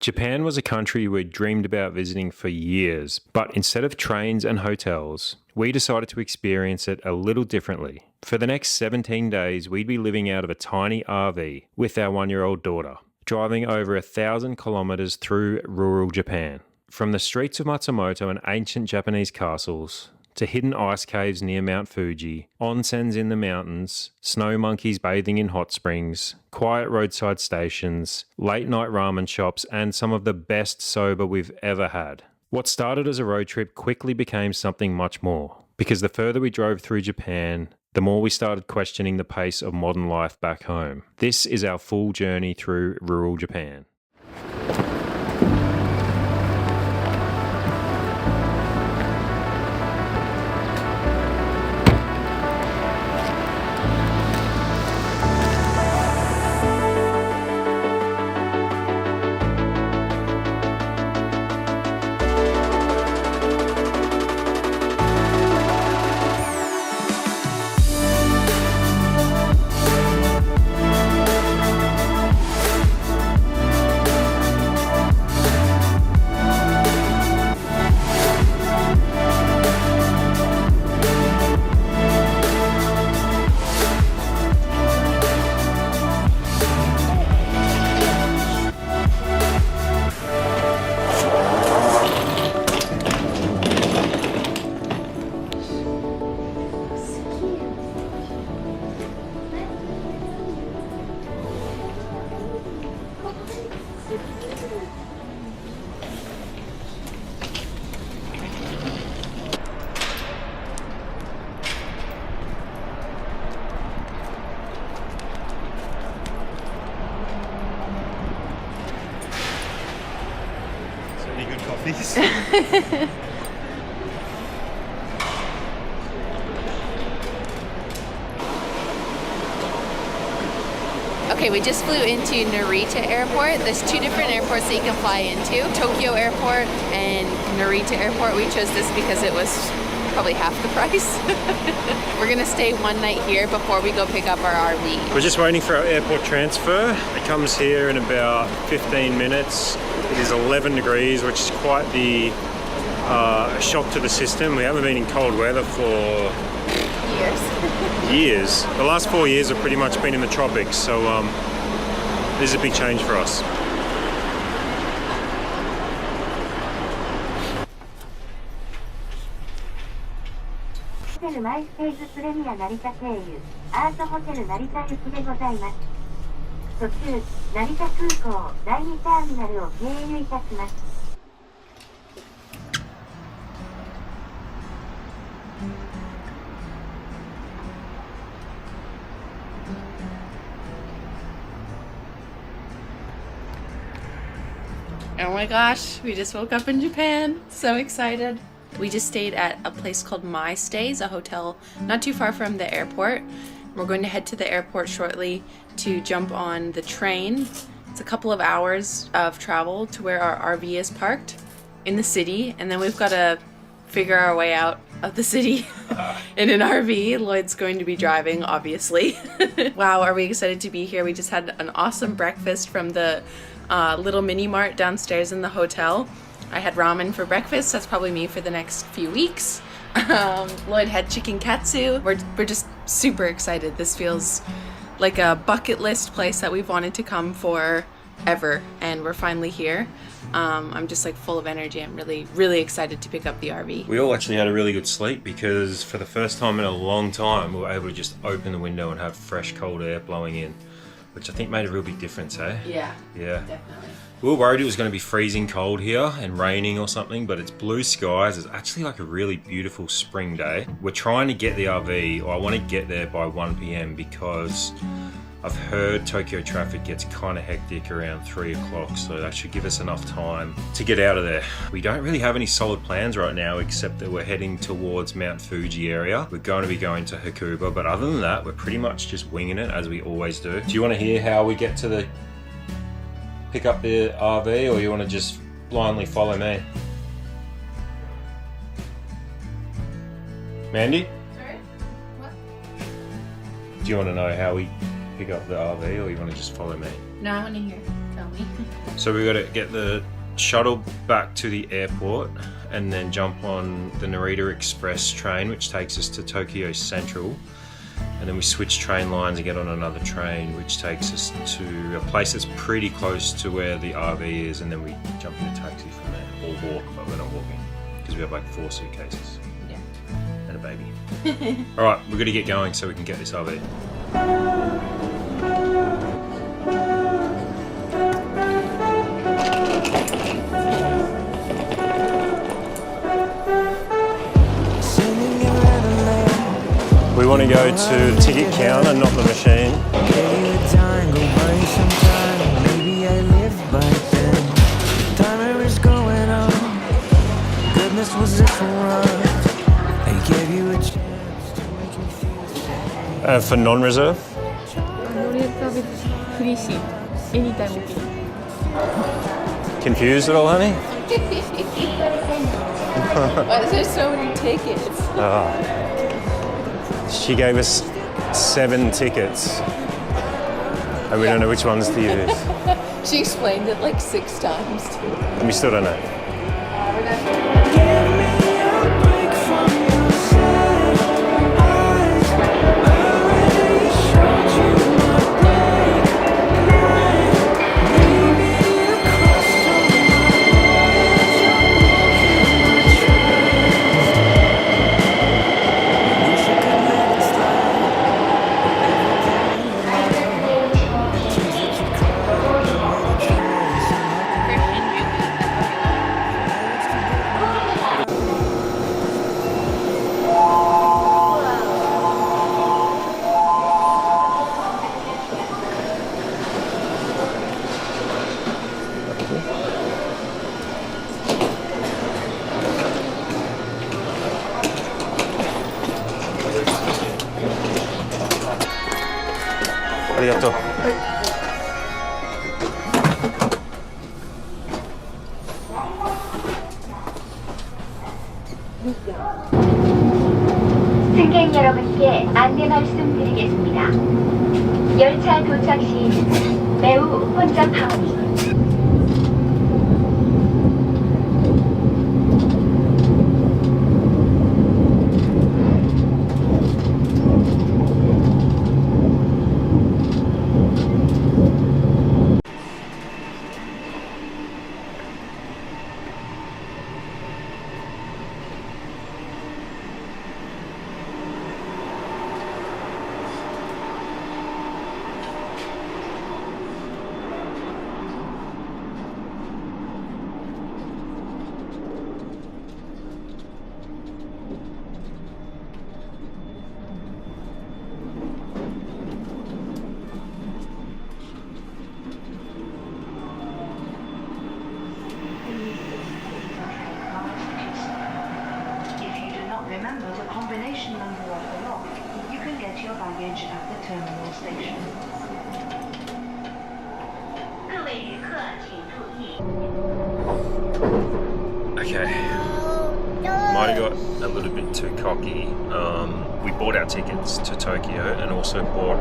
Japan was a country we'd dreamed about visiting for years, but instead of trains and hotels, we decided to experience it a little differently. For the next 17 days, we'd be living out of a tiny RV with our 1-year-old daughter, driving over 1,000 kilometers through rural Japan. From the streets of Matsumoto and ancient Japanese castles, to hidden ice caves near Mount Fuji, onsens in the mountains, snow monkeys bathing in hot springs, quiet roadside stations, late-night ramen shops, and some of the best soba we've ever had. What started as a road trip quickly became something much more, because the further we drove through Japan, the more we started questioning the pace of modern life back home. This is our full journey through rural Japan. Okay, we just flew into Narita Airport. There's 2 different airports that you can fly into. Tokyo Airport and Narita Airport. We chose this because it was probably half the price. We're gonna stay 1 night here before we go pick up our RV. We're just waiting for our airport transfer. It comes here in about 15 minutes. It is 11 degrees, which is quite the shock to the system. We haven't been in cold weather for years. The last 4 years have pretty much been in the tropics, so this is a big change for us. Oh my gosh, we just woke up in Japan. So excited. We just stayed at a place called My Stays, a hotel not too far from the airport. We're going to head to the airport shortly to jump on the train. It's a couple of hours of travel to where our RV is parked in the city, and then we've got to figure our way out of the city in an RV. Lloyd's going to be driving, obviously. Wow, are we excited to be here. We just had an awesome breakfast from the little mini mart downstairs in the hotel. I had ramen for breakfast. That's probably me for the next few weeks. Lloyd had chicken katsu. We're just super excited. This feels like a bucket list place that we've wanted to come for ever, and we're finally here. I'm just like full of energy. I'm really excited to pick up the RV. We all actually had a really good sleep because for the first time in a long time we were able to just open the window and have fresh cold air blowing in, which I think made a real big difference, eh? Yeah, definitely. We were worried it was going to be freezing cold here and raining or something, but it's blue skies. It's actually like a really beautiful spring day. We're trying to get the RV, or I want to get there by 1 p.m. because I've heard Tokyo traffic gets kind of hectic around 3 o'clock, so that should give us enough time to get out of there. We don't really have any solid plans right now, except that we're heading towards Mount Fuji area. We're going to be going to Hakuba, but other than that, we're pretty much just winging it as we always do. Do you want to hear how we get to pick up the RV, or you want to just blindly follow me? Mandy? Sorry? What? Do you want to know how we pick up the RV, or you want to just follow me? No, I want to hear. Tell me. So we got to get the shuttle back to the airport and then jump on the Narita Express train, which takes us to Tokyo Central. And then we switch train lines and get on another train, which takes us to a place that's pretty close to where the RV is. And then we jump in a taxi from there, or walk, but we're not walking because we have like 4 suitcases. Yeah. And a baby. All right, we've got to get going so we can get this RV. We want to go to the ticket counter, not the machine. For non-reserve? Free seat. Anytime okay. Confused at all, honey? Why is there so many tickets? She gave us 7 tickets, and we don't know which ones to use. She explained it like 6 times. And we still don't know. Arigato. 승객 여러분께 안내 말씀드리겠습니다. 열차 도착 시에는 매우 혼잡하오니 Remember the combination number of the lock. You can get your baggage at the terminal station. Okay. Might have got a little bit too cocky. We bought our tickets to Tokyo and also bought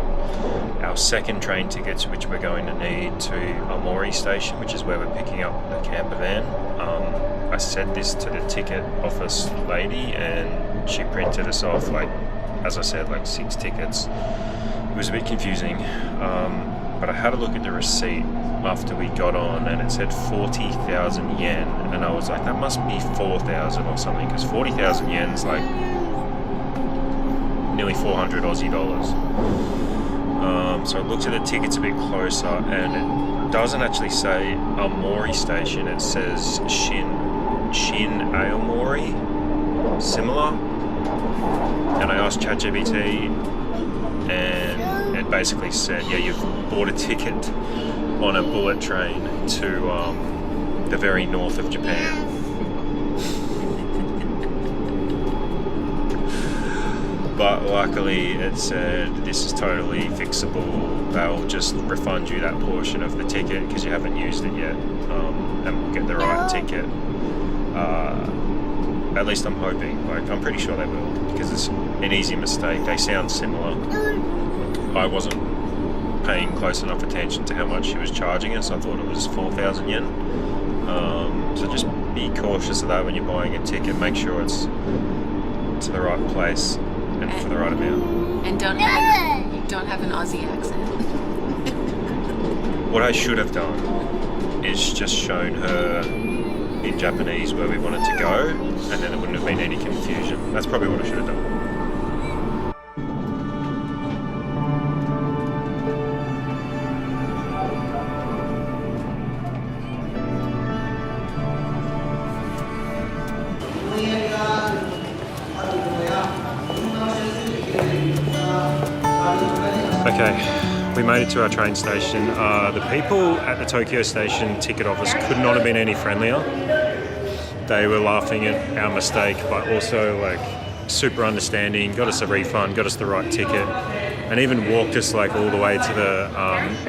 our second train tickets, which we're going to need to Aomori Station, which is where we're picking up the camper van. I said this to the ticket office lady and she printed us off, like, as I said, like 6 tickets. It was a bit confusing, but I had a look at the receipt after we got on and it said 40,000 yen, and I was like, that must be 4,000 or something, because 40,000 yen is like nearly 400 Aussie dollars. So I looked at the tickets a bit closer and it doesn't actually say Aomori Station, it says Shin Aomori, similar. And I asked ChatGPT and it basically said, yeah, you've bought a ticket on a bullet train to the very north of Japan. But luckily it said this is totally fixable. They'll just refund you that portion of the ticket because you haven't used it yet, and we'll get the right ticket. At least I'm hoping. Like, I'm pretty sure they will, because it's an easy mistake. They sound similar. I wasn't paying close enough attention to how much she was charging us. I thought it was 4,000 yen. So just be cautious of that when you're buying a ticket. Make sure it's to the right place and for the right amount. And don't have an Aussie accent. What I should have done is just shown her in Japanese where we wanted to go, and then there wouldn't have been any confusion. That's probably what I should have done. Okay, we made it to our train station. The people at the Tokyo Station ticket office could not have been any friendlier. They were laughing at our mistake, but also like super understanding, got us a refund, got us the right ticket, and even walked us like all the way to the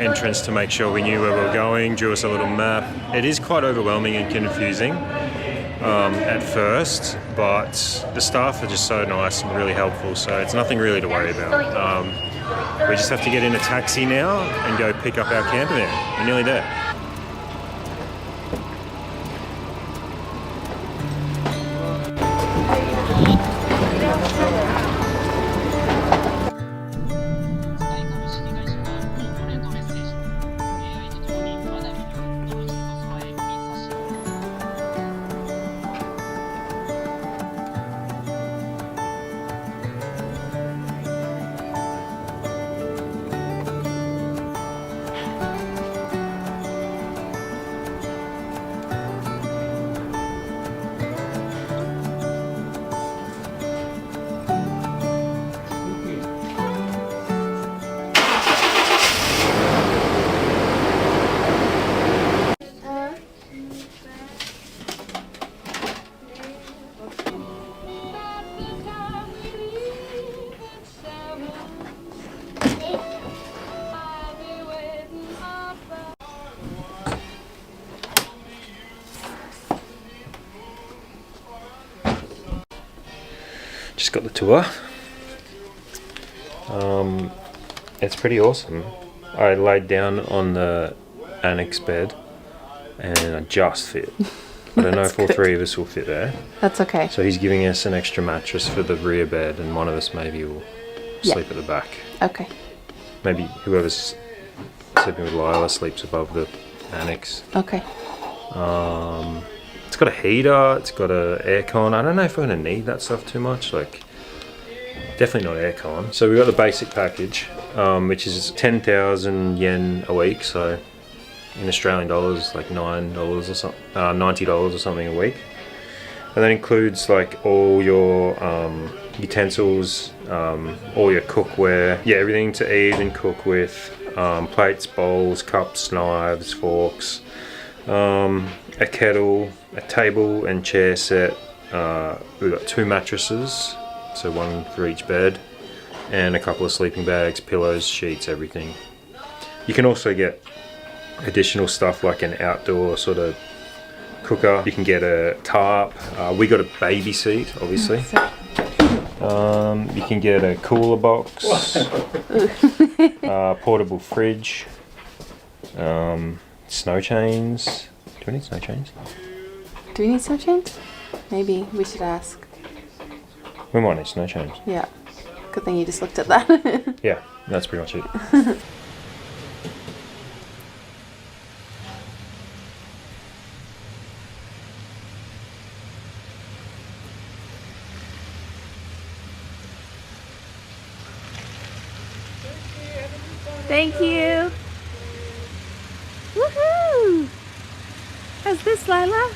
entrance to make sure we knew where we were going, drew us a little map. It is quite overwhelming and confusing at first, but the staff are just so nice and really helpful, so it's nothing really to worry about. We just have to get in a taxi now and go pick up our camper van. We're nearly there. Just got the tour. It's pretty awesome. I laid down on the annex bed and I just fit. I don't know if all three of us will fit there. That's okay. So he's giving us an extra mattress for the rear bed, and one of us maybe will sleep at the back. Okay. Maybe whoever's sleeping with Lyla sleeps above the annex. Okay. It's got a heater, it's got a aircon. I don't know if we're going to need that stuff too much. Like, definitely not aircon. So we got the basic package, which is 10,000 yen a week. So in Australian dollars, like $9 or something, $90 or something a week. And that includes like all your utensils, all your cookware, yeah, everything to eat and cook with, plates, bowls, cups, knives, forks, a kettle, a table and chair set. We've got 2 mattresses, so one for each bed, and a couple of sleeping bags, pillows, sheets, everything. You can also get additional stuff like an outdoor sort of cooker. You can get a tarp. We got a baby seat, obviously. You can get a cooler box, portable fridge, snow chains. Do we need snow chains? Do we need snow chains? Maybe we should ask. We might need snow chains. Yeah. Good thing you just looked at that. Yeah, that's pretty much it. Thank you. Woohoo! How's this, Lyla?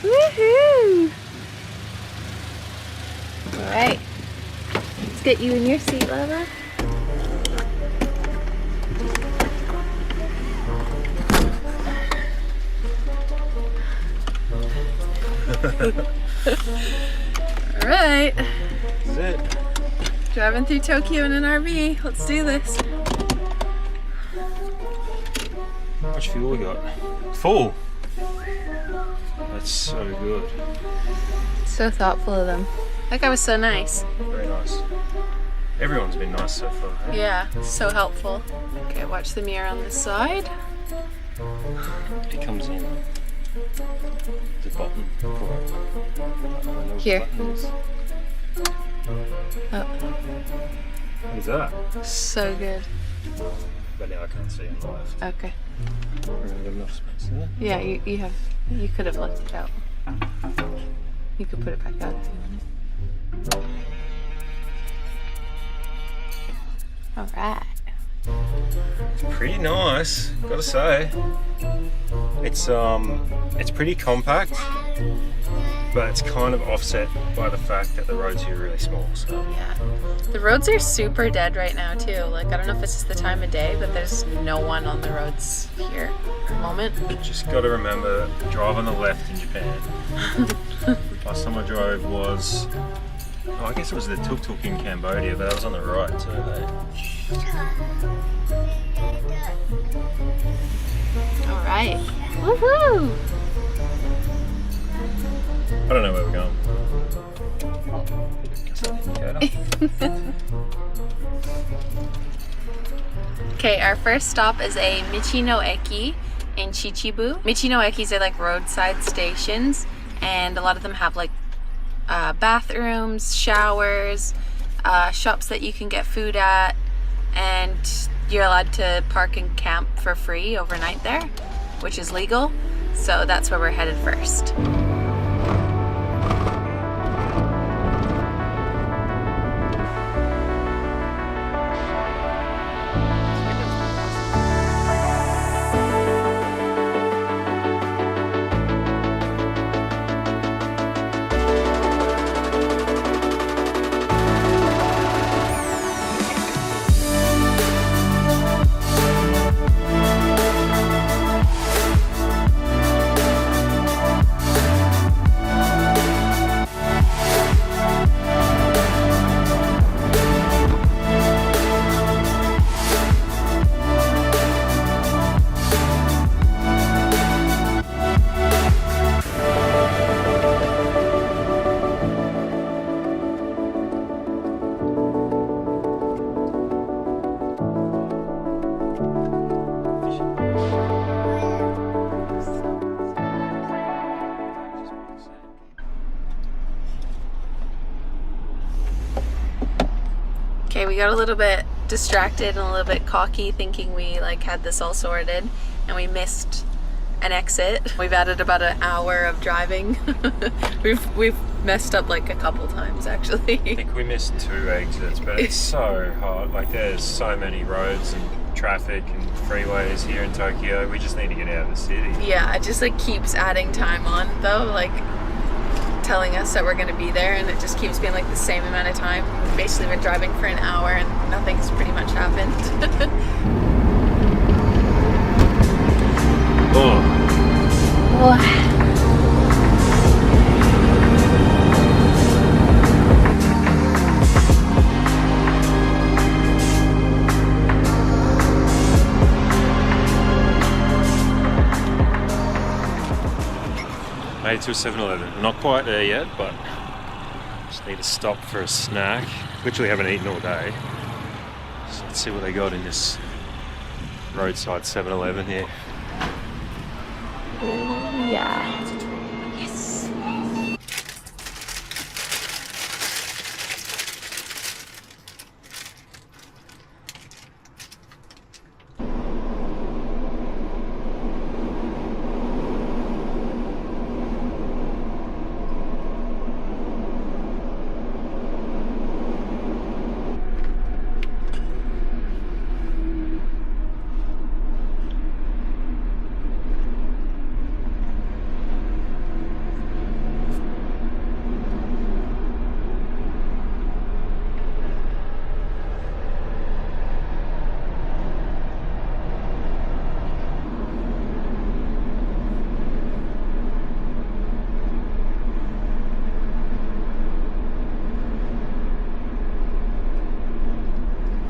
Woohoo! All right. Let's get you in your seat, Lyla. All right. This is it. Driving through Tokyo in an RV. Let's do this. How much fuel we got? Full. That's so good. So thoughtful of them. That guy was so nice. Very nice. Everyone's been nice so far. Eh? Yeah, so helpful. Okay, watch the mirror on this side. It comes in the button for it. Here. Oh, What is that? so good. But now I can't see on the left. Okay. We're gonna have enough space there. Yeah, you could have left it out. You could put it back out if you wanted. All right. It's pretty nice, gotta say. It's pretty compact, but it's kind of offset by the fact that the roads here are really small. So Yeah. The roads are super dead right now too. Like, I don't know if it's just the time of day, but there's no one on the roads here at the moment. just gotta remember, drive on the left in Japan. Last time I drove was, I guess it was the tuk-tuk in Cambodia, but that was on the right too. Eh? All right. Woohoo! I don't know where we're going. Guess that's the indicator. Okay, our first stop is a Michino Eki in Chichibu. Michino Ekis are like roadside stations, and a lot of them have like bathrooms, showers, shops that you can get food at, and you're allowed to park and camp for free overnight there, which is legal. So that's where we're headed first. Okay, we got a little bit distracted and a little bit cocky thinking we like had this all sorted, and we missed an exit. We've added about an hour of driving. we've messed up like a couple times actually. I think we missed 2 exits, but it's so hot. Like, there's so many roads and traffic and freeways here in Tokyo. We just need to get out of the city. Yeah, it just like keeps adding time on though, like telling us that we're gonna be there, and it just keeps being like the same amount of time. We've basically been driving for an hour and nothing's pretty much happened. Oh. Made it to a 7-Eleven. I'm not quite there yet, but just need to stop for a snack. Literally haven't eaten all day. So let's see what they got in this roadside 7-Eleven here. Yeah. Yes.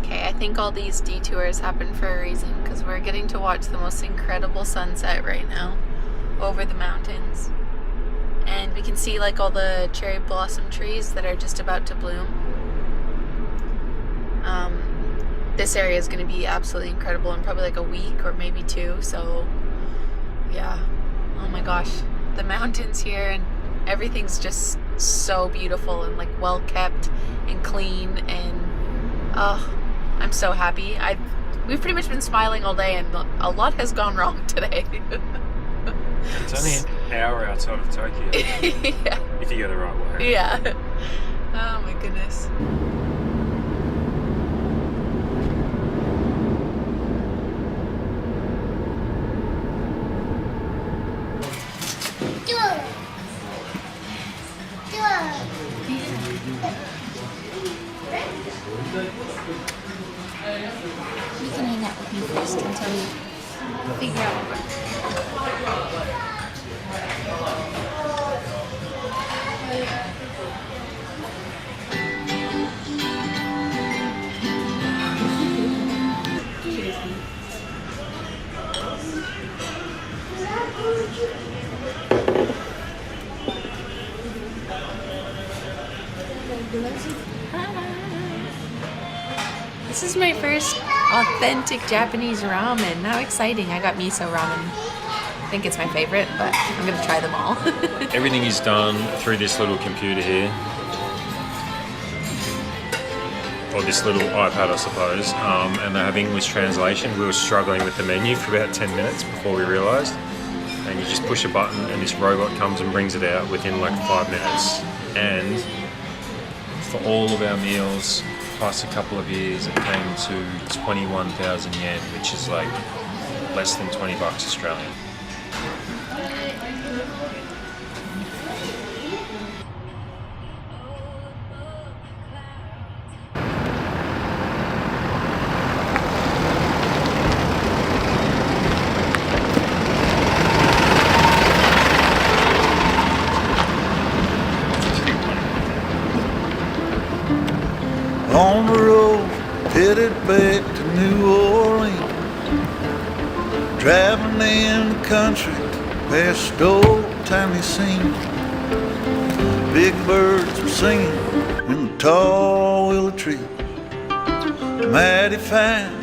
I think all these detours happen for a reason, because we're getting to watch the most incredible sunset right now over the mountains, and we can see like all the cherry blossom trees that are just about to bloom. This area is going to be absolutely incredible in probably like a week or maybe 2. So yeah, oh my gosh, the mountains here and everything's just so beautiful and like well kept and clean, and I'm so happy. We've pretty much been smiling all day, and a lot has gone wrong today. It's only an hour outside of Tokyo. Yeah. If you go the right way. Yeah. Oh my goodness. You can hang out with me first until we figure out what we're... This is my first authentic Japanese ramen. How exciting. I got miso ramen. I think it's my favorite, but I'm gonna try them all. Everything is done through this little computer here. Or this little iPad, I suppose. And they have English translation. We were struggling with the menu for about 10 minutes before we realised. And you just push a button and this robot comes and brings it out within like 5 minutes. And for all of our meals, plus a couple of years, it came to 21,000 yen, which is like less than 20 bucks Australian. On the road, headed back to New Orleans. Driving in the country, past old timey scene. Big birds were singing in the tall willow tree. Mighty fine.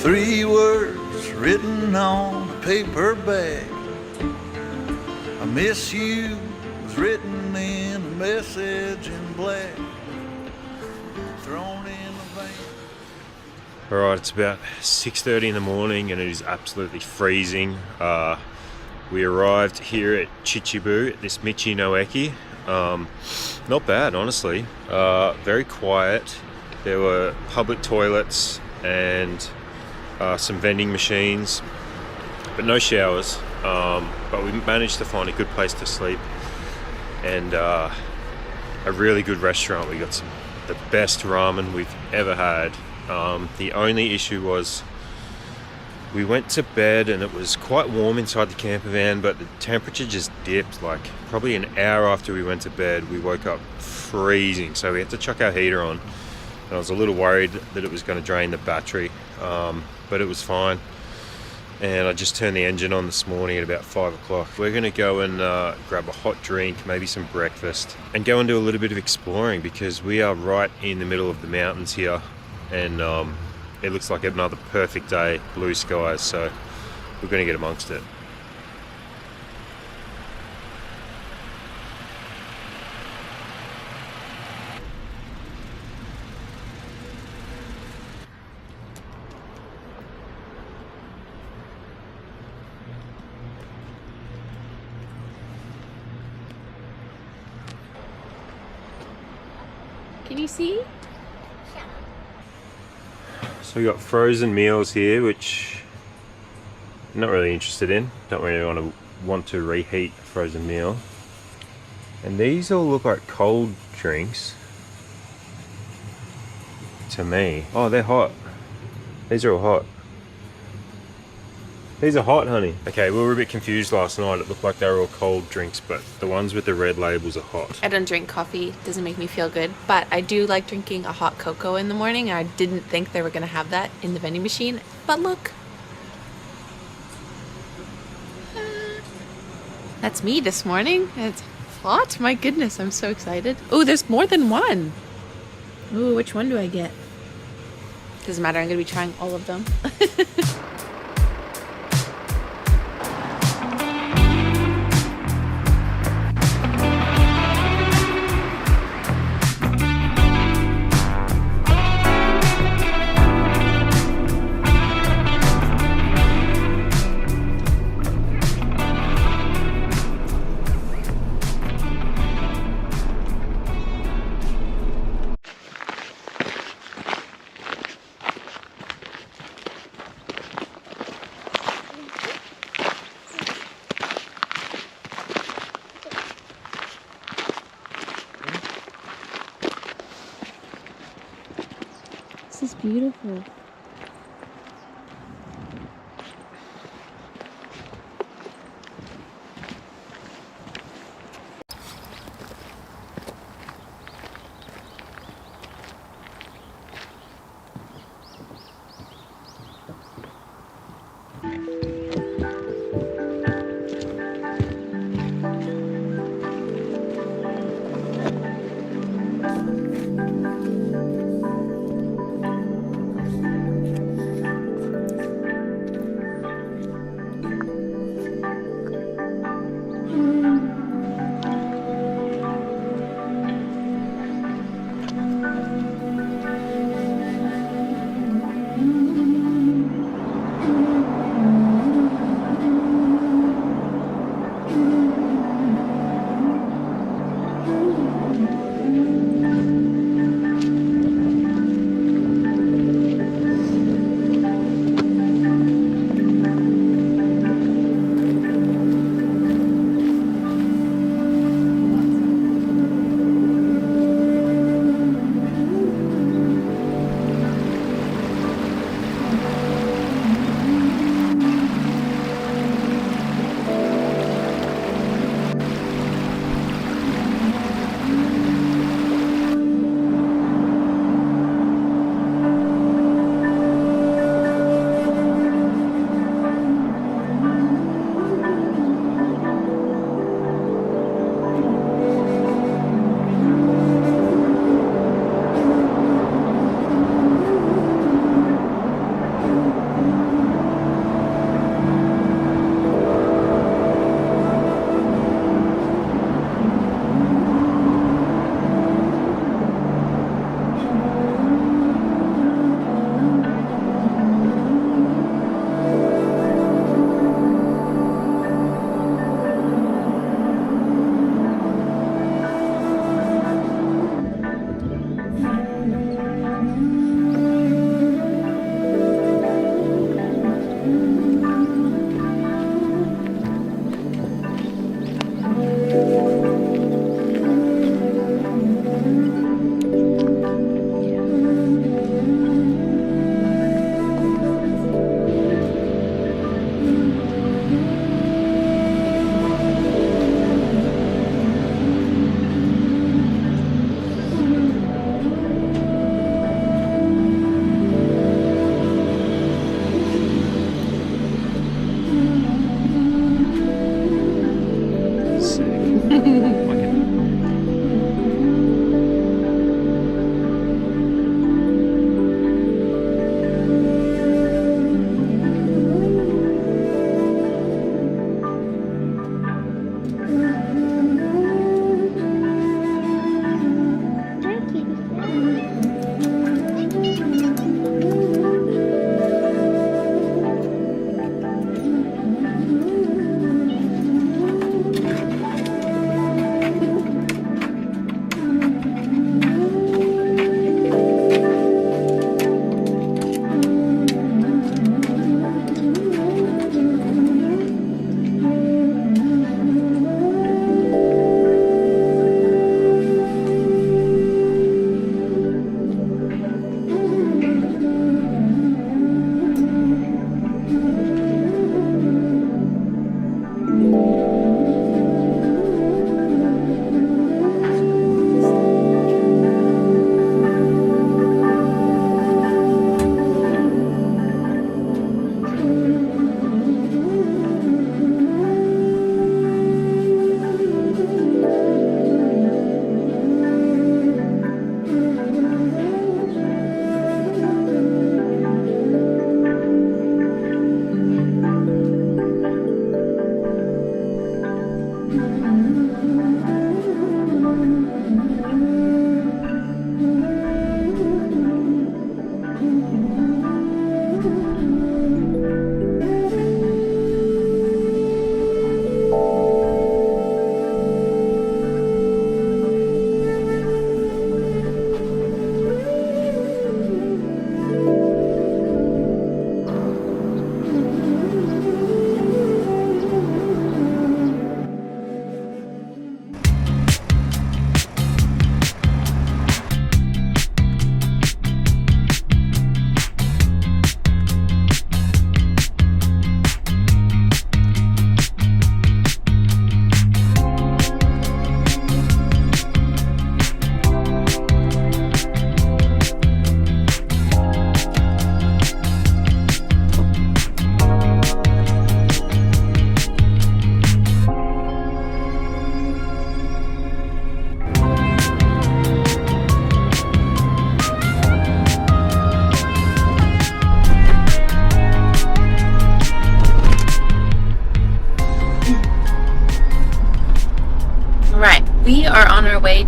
3 words written on a paper bag. I miss you was written in a message in black, thrown in a vein. Alright, it's about 6:30 in the morning and it is absolutely freezing. We arrived here at Chichibu, at this Michi no Eki. Not bad, honestly. Very quiet. There were public toilets and some vending machines, but no showers. But we managed to find a good place to sleep and a really good restaurant. We got the best ramen we've ever had. The only issue was we went to bed and it was quite warm inside the camper van, but the temperature just dipped. Like probably an hour after we went to bed, we woke up freezing, so we had to chuck our heater on. And I was a little worried that it was going to drain the battery, but it was fine. And I just turned the engine on this morning at about 5 o'clock. We're going to go and grab a hot drink, maybe some breakfast, and go and do a little bit of exploring because we are right in the middle of the mountains here. And it looks like another perfect day, blue skies, so we're going to get amongst it. Can you see? So we got frozen meals here, which I'm not really interested in. Don't really want to reheat a frozen meal. And these all look like cold drinks to me. Oh, they're hot. These are all hot. These are hot, honey. Okay, we were a bit confused last night. It looked like they were all cold drinks, but the ones with the red labels are hot. I don't drink coffee. It doesn't make me feel good, but I do like drinking a hot cocoa in the morning. I didn't think they were going to have that in the vending machine, but look. That's me this morning. plot? My goodness, I'm so excited. Oh, there's more than one. Ooh, which one do I get? Doesn't matter, I'm gonna be trying all of them. This is beautiful.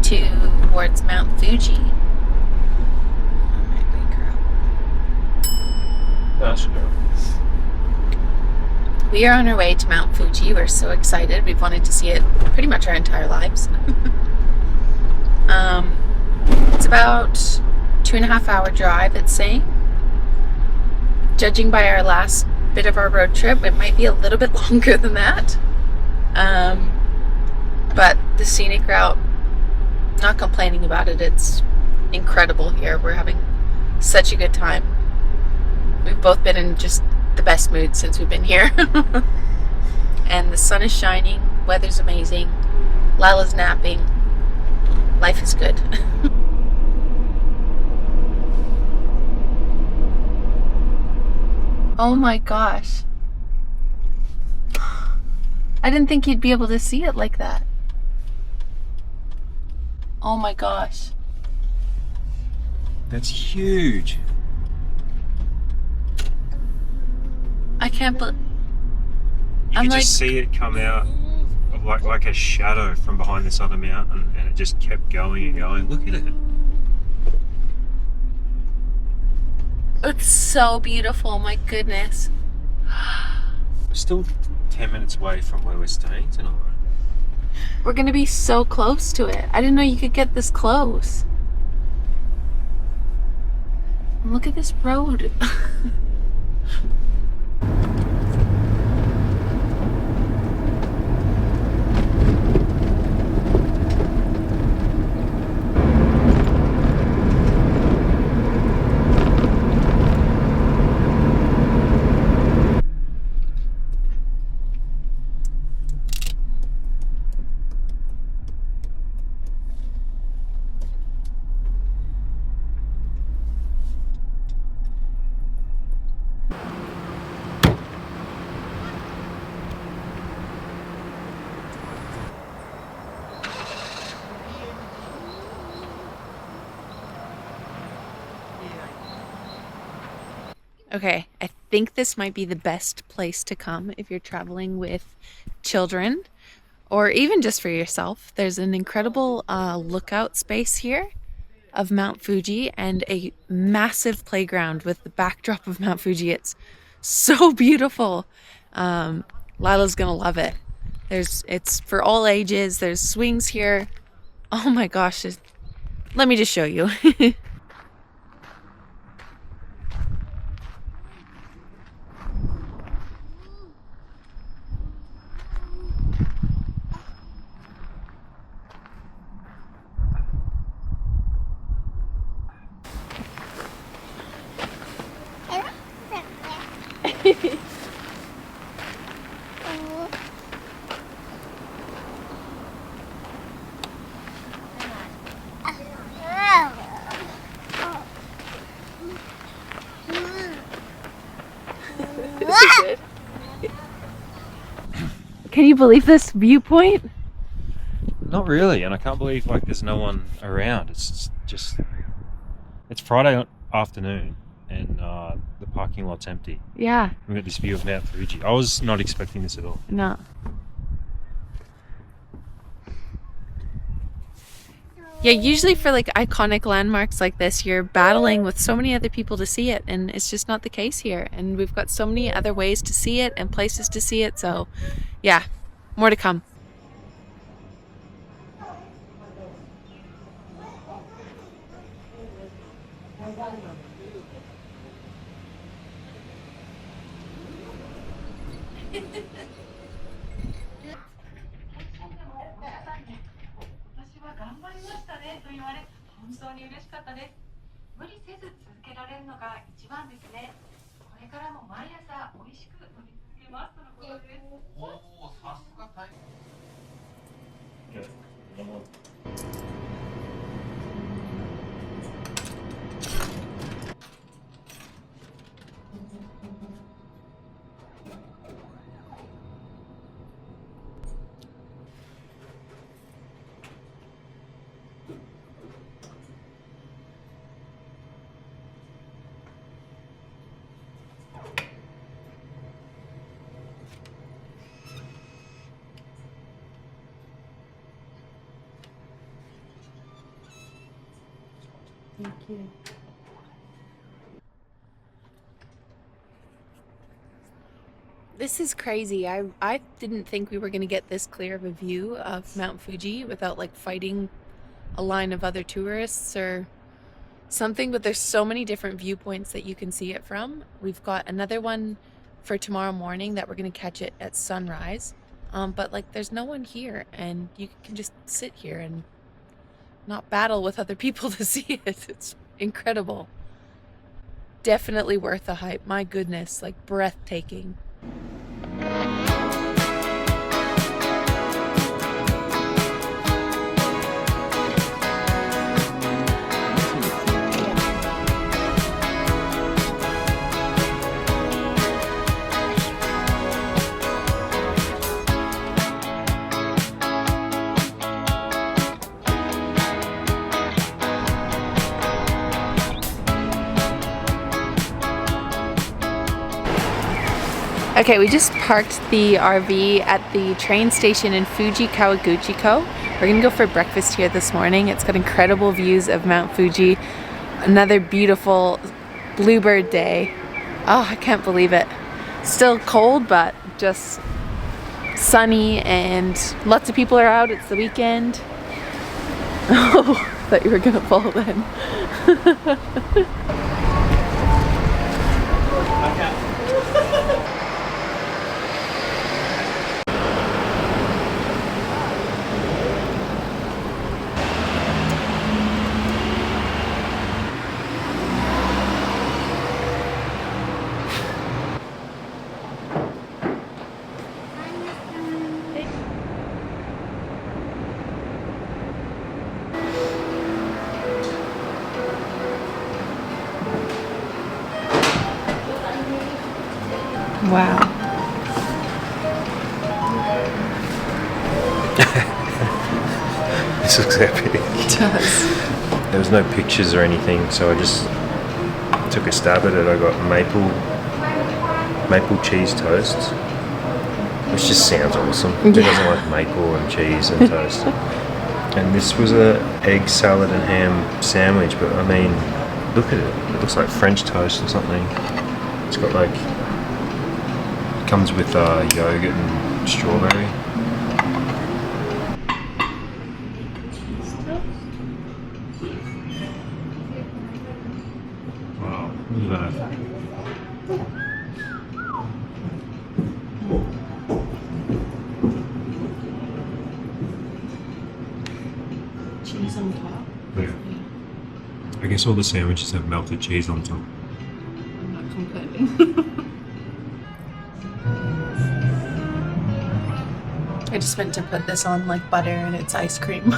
towards Mount Fuji. Alright, wake her up. That's good. We are on our way to Mount Fuji. We're so excited. We've wanted to see it pretty much our entire lives. It's about 2.5 hour drive, it's saying. Judging by our last bit of our road trip, it might be a little bit longer than that. But the scenic route, not complaining about it. It's incredible here. We're having such a good time. We've both been in just the best mood since we've been here. And the sun is shining, weather's amazing, Lyla's napping, life is good. Oh my gosh. I didn't think you'd be able to see it like that. Oh my gosh. That's huge. I can't believe... You could just see it come out of like a shadow from behind this other mountain, and it just kept going and going. Look at it. It's so beautiful, my goodness. We're still 10 minutes away from where we're staying tonight. We're gonna be so close to it. I didn't know you could get this close. Look at this road. Okay, I think this might be the best place to come if you're traveling with children or even just for yourself. There's an incredible lookout space here of Mount Fuji and a massive playground with the backdrop of Mount Fuji. It's so beautiful. Lila's gonna love it. It's for all ages. There's swings here. Oh my gosh, let me just show you. Can you believe this viewpoint? Not really, and I can't believe like there's no one around. It's Friday afternoon, and the parking lot's empty. Yeah. We've got this view of Mount Fuji. I was not expecting this at all. No. Yeah, usually for like iconic landmarks like this, you're battling with so many other people to see it, and it's just not the case here. And we've got so many other ways to see it and places to see it, so yeah, more to come. This is crazy. I didn't think we were going to get this clear of a view of Mount Fuji without like fighting a line of other tourists or something, but there's so many different viewpoints that you can see it from. We've got another one for tomorrow morning that we're going to catch it at sunrise. But like there's no one here and you can just sit here and not battle with other people to see it. It's incredible. Definitely worth the hype. My goodness, like breathtaking. Okay, we just parked the RV at the train station in Fuji Kawaguchi-ko. We're gonna go for breakfast here this morning. It's got incredible views of Mount Fuji. Another beautiful bluebird day. Oh, I can't believe it. Still cold, but just sunny and lots of people are out. It's the weekend. Oh, thought you were gonna fall then. Wow. This looks epic. It does. There was no pictures or anything, so I just took a stab at it. I got maple cheese toast, which just sounds awesome. Who doesn't like maple and cheese and toast? And this was a egg salad and ham sandwich, but I mean, look at it. It looks like French toast or something. It's got like, comes with yogurt and strawberry. Wow, look at that. Cheese on top. Yeah. I guess all the sandwiches have melted cheese on top. I'm not complaining. I just meant to put this on like butter and it's ice cream.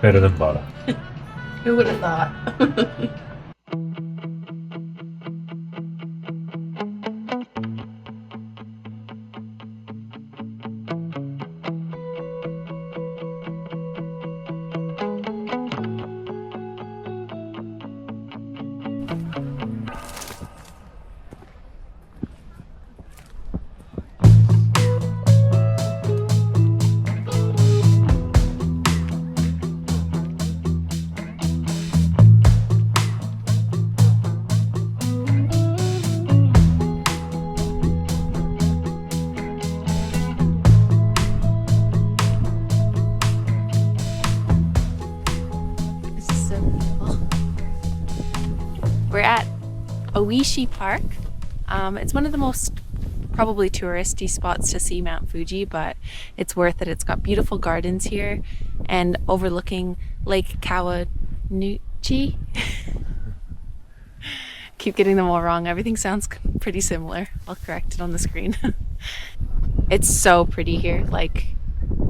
Better than butter. Who would have thought? We're at Oishi Park. It's one of the most probably touristy spots to see Mount Fuji, but it's worth it. It's got beautiful gardens here and overlooking Lake Kawaguchi. Keep getting them all wrong. Everything sounds pretty similar. I'll correct it on the screen. It's so pretty here, like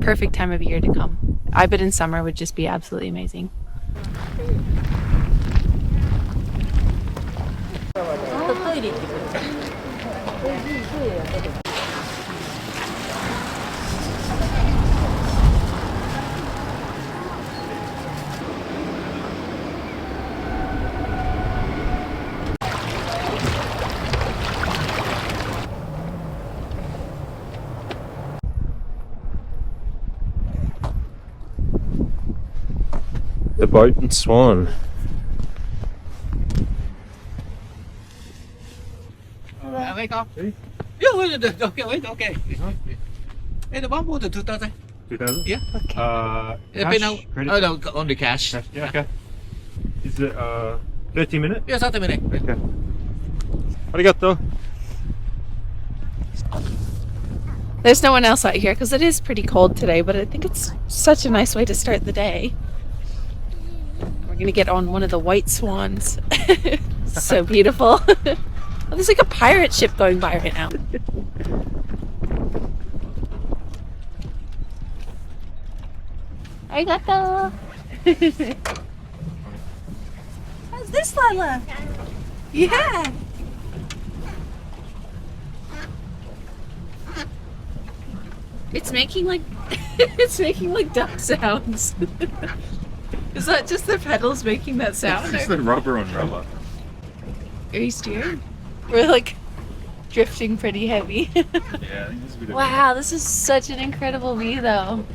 perfect time of year to come. I bet in summer would just be absolutely amazing. The boat and swan. Wake up. Yeah, wait, okay, wait, okay. And the one more to 2,000. 2000? Yeah. Cash, No, credit? oh, no, only cash. Yeah, okay. Is it 30 minutes? Yeah, 30 minutes. Okay. Arigato. There's no one else out here because it is pretty cold today, but I think it's such a nice way to start the day. We're gonna get on one of the white swans. So beautiful. Oh, there's like a pirate ship going by right now. Arigato. How's this, Lyla? Yeah. It's making like it's making like duck sounds. Is that just the pedals making that sound? It's the rubber on rubber. Are you steering? We're like drifting pretty heavy. Yeah, I think this is a bit of Wow, this is such an incredible view though.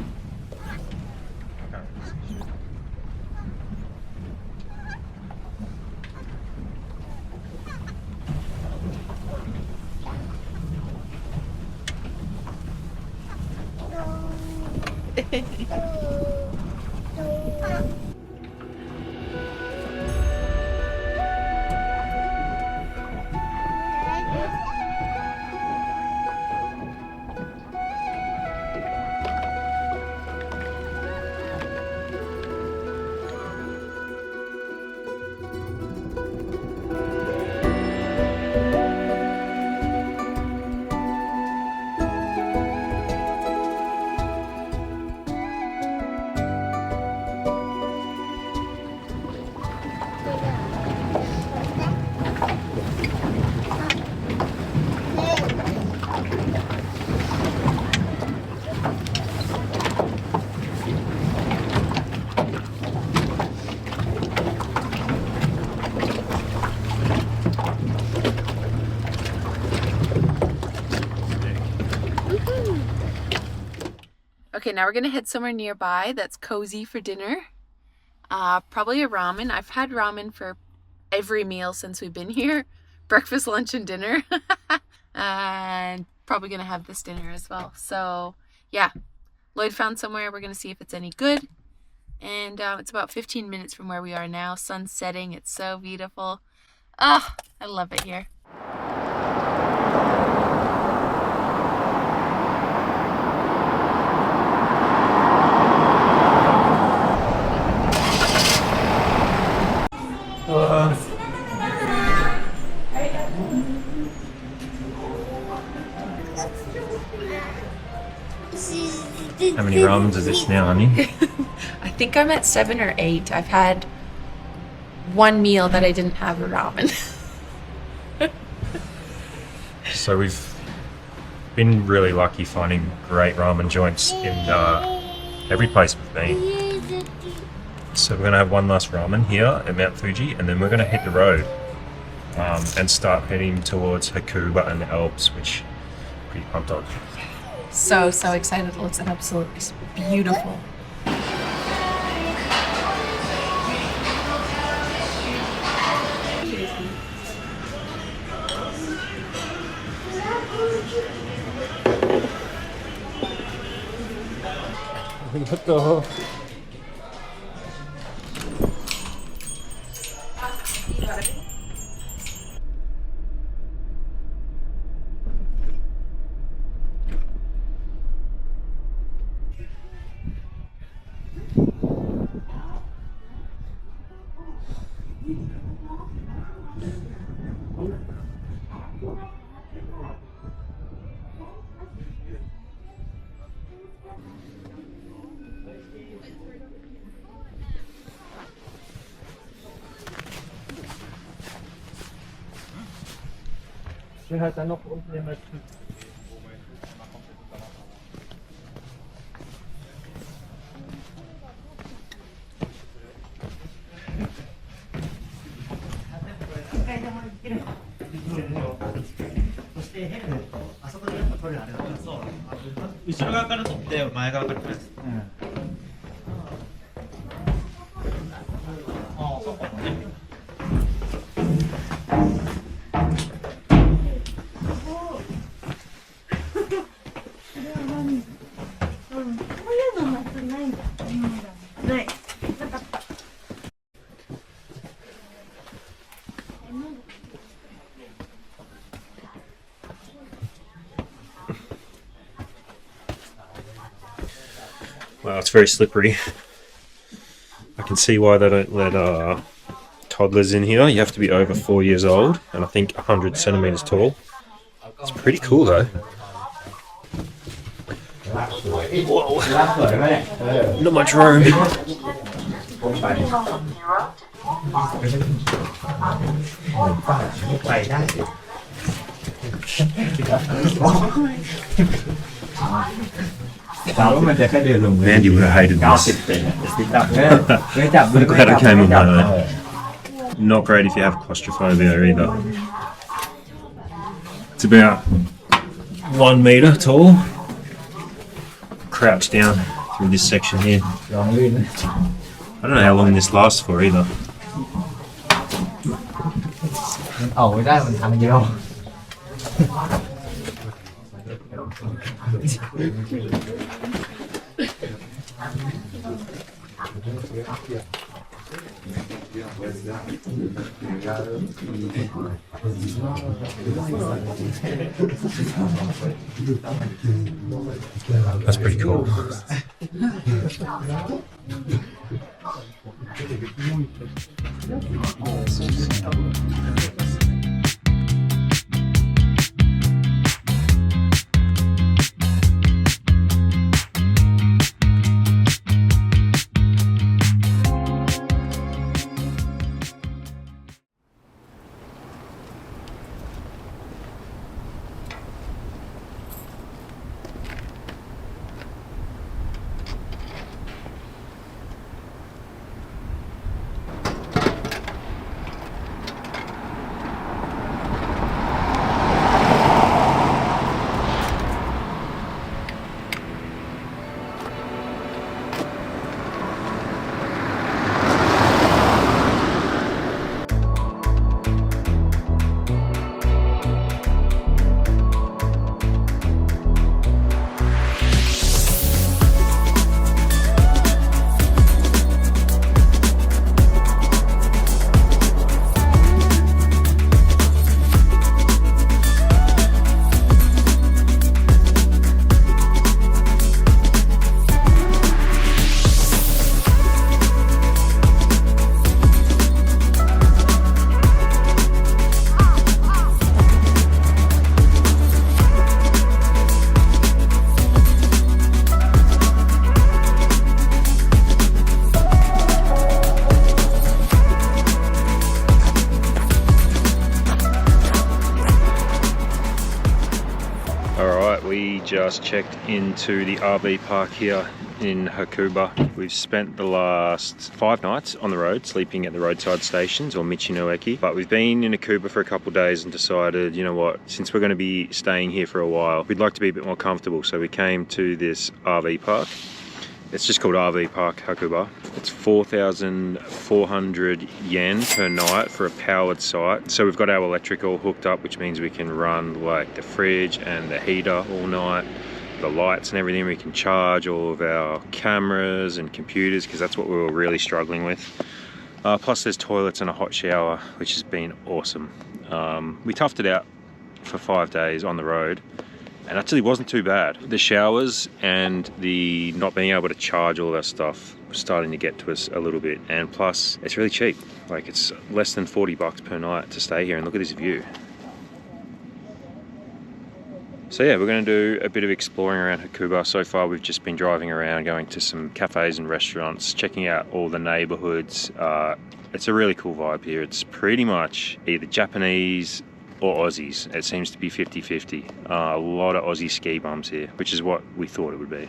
Okay, now we're gonna head somewhere nearby that's cozy for dinner. Probably a ramen. I've had ramen for every meal since we've been here. Breakfast, lunch, and dinner. And probably gonna have this dinner as well. So yeah, Lloyd found somewhere. We're gonna see if it's any good. And it's about 15 minutes from where we are now. Sun's setting. It's so beautiful. Ah, I love it here. How many ramens is this now, honey? I think I'm at 7 or 8. I've had one meal that I didn't have a ramen. So we've been really lucky finding great ramen joints in every place we've been. So we're going to have one last ramen here at Mount Fuji, and then we're going to hit the road and start heading towards Hakuba and the Alps, which I'm pretty pumped on. So excited. It looks absolutely beautiful. Wow, it's very slippery. I can see why they don't let toddlers in here. You have to be over 4 years old and I think 100 centimeters tall. It's pretty cool though. Whoa. Not much room. Mandy would have hated this. I'm glad I came alone. Not great if you have claustrophobia either. It's about 1 meter tall. Crouch down through this section here. I don't know how long this lasts for either. That's pretty cool. Just checked into the RV park here in Hakuba. We've spent the last 5 nights on the road, sleeping at the roadside stations or Michinoeki. But we've been in Hakuba for a couple of days and decided, you know what, since we're going to be staying here for a while, we'd like to be a bit more comfortable. So we came to this RV park. It's just called RV Park Hakuba. It's 4,400 yen per night for a powered site. So we've got our electrical hooked up, which means we can run like the fridge and the heater all night, the lights and everything. We can charge all of our cameras and computers because that's what we were really struggling with. Plus there's toilets and a hot shower, which has been awesome. We toughed it out for 5 days on the road. And actually wasn't too bad. The showers and the not being able to charge all that stuff was starting to get to us a little bit. And plus, it's really cheap. Like it's less than 40 bucks per night to stay here, and look at this view. So yeah, we're gonna do a bit of exploring around Hakuba. So far, we've just been driving around, going to some cafes and restaurants, checking out all the neighborhoods. It's a really cool vibe here. It's pretty much either Japanese or Aussies. It seems to be 50-50. A lot of Aussie ski bums here, which is what we thought it would be.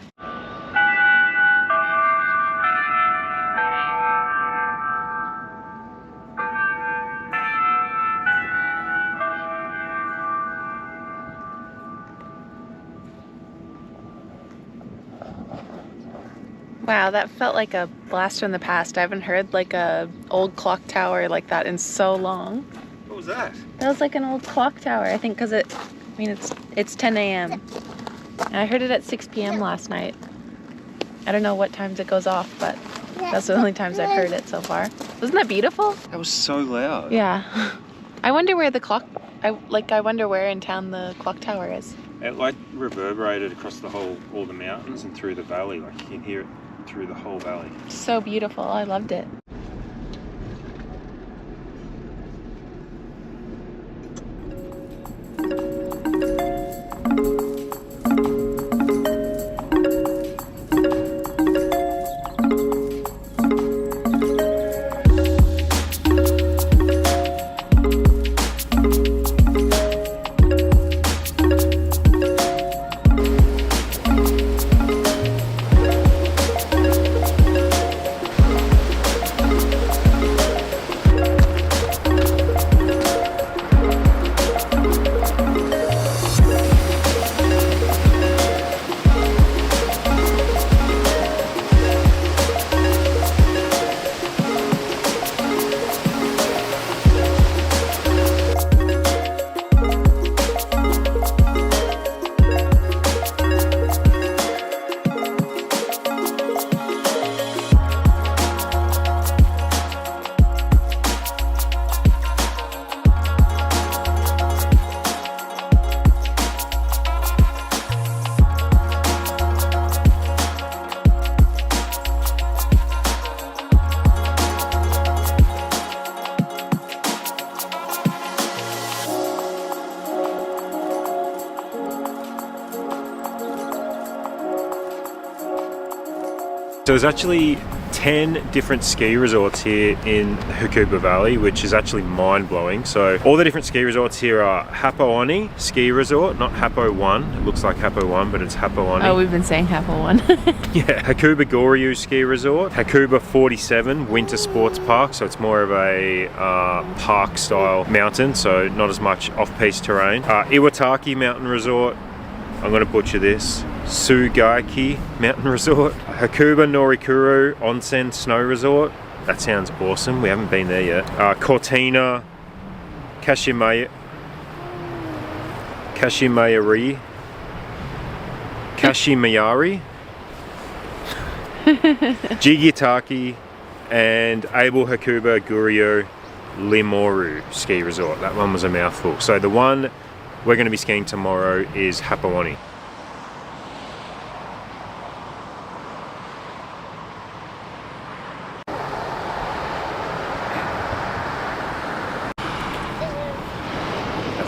Wow, that felt like a blast from the past. I haven't heard like a old clock tower like that in so long. What was that? That was like an old clock tower, I think, because it's 10 a.m. And I heard it at 6 p.m. last night. I don't know what times it goes off, but that's the only times I've heard it so far. Wasn't that beautiful? That was so loud. Yeah. I wonder where the clock, I wonder where in town the clock tower is. It like reverberated across the all the mountains and through the valley. Like you can hear it through the whole valley. So beautiful. I loved it. So there's actually 10 different ski resorts here in Hakuba Valley, which is actually mind-blowing. So all the different ski resorts here are Hapo-Oni Ski Resort, not Hapo-1. It looks like Hapo-1, but it's Hapo-Oni. Oh, we've been saying Hapo-1. Yeah, Hakuba Goryu Ski Resort, Hakuba 47 Winter Sports Park, so it's more of a park-style mountain, so not as much off-piste terrain. Iwataki Mountain Resort, I'm going to butcher this, Sugaiki Mountain Resort, Hakuba Norikuru Onsen Snow Resort. That sounds awesome. We haven't been there yet. Cortina, Kashimayari, Jigitaki, and Able Hakuba Guryo Limoru Ski Resort. That one was a mouthful. So the one we're going to be skiing tomorrow is Hapo-Oni.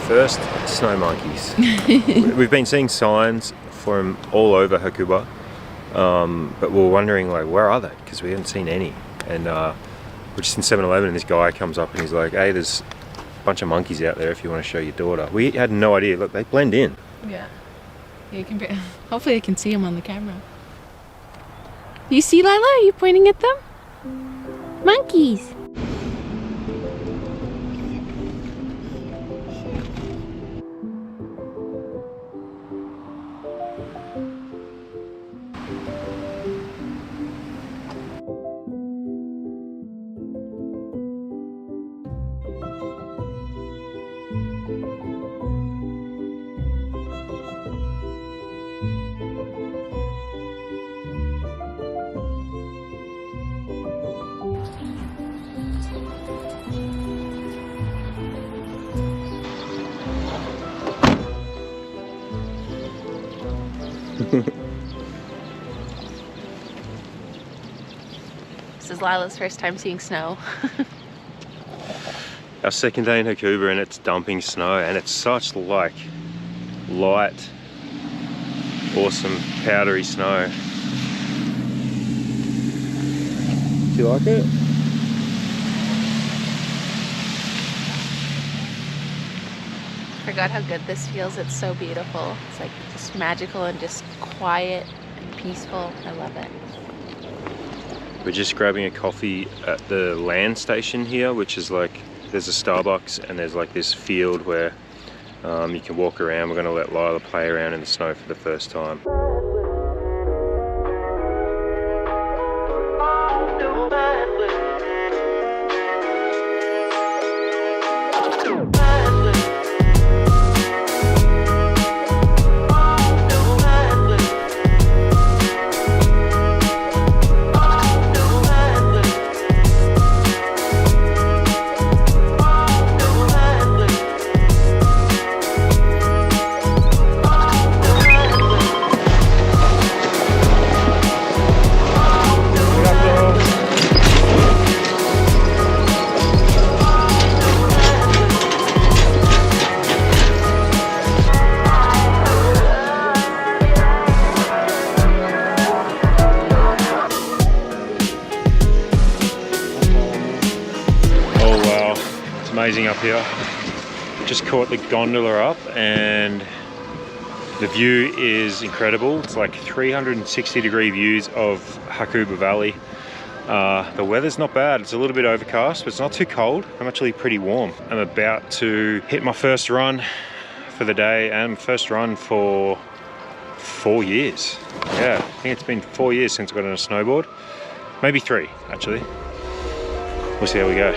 First, snow monkeys. We've been seeing signs for them all over Hakuba, but we're wondering, like, where are they? Because we haven't seen any. And we're just in 7-Eleven and this guy comes up and he's like, hey, there's a bunch of monkeys out there if you want to show your daughter. We had no idea. Look, they blend in. Yeah. You can. Hopefully, you can see them on the camera. You see, Lyla? Are you pointing at them? Monkeys. This is Lila's first time seeing snow. Our second day in Hakuba and it's dumping snow and it's such like light, awesome powdery snow. Do you like it? Forgot how good this feels. It's so beautiful. It's like just magical and just quiet and peaceful. I love it. We're just grabbing a coffee at the land station here, which is like, there's a Starbucks and there's like this field where you can walk around. We're going to let Lyla play around in the snow for the first time. amazing up here. Just caught the gondola up and the view is incredible. It's like 360-degree views of Hakuba Valley. The weather's not bad. It's a little bit overcast, but it's not too cold. I'm actually pretty warm. I'm about to hit my first run for the day and first run for 4 years. Yeah, I think it's been 4 years since I got on a snowboard. Maybe 3, actually. We'll see how we go.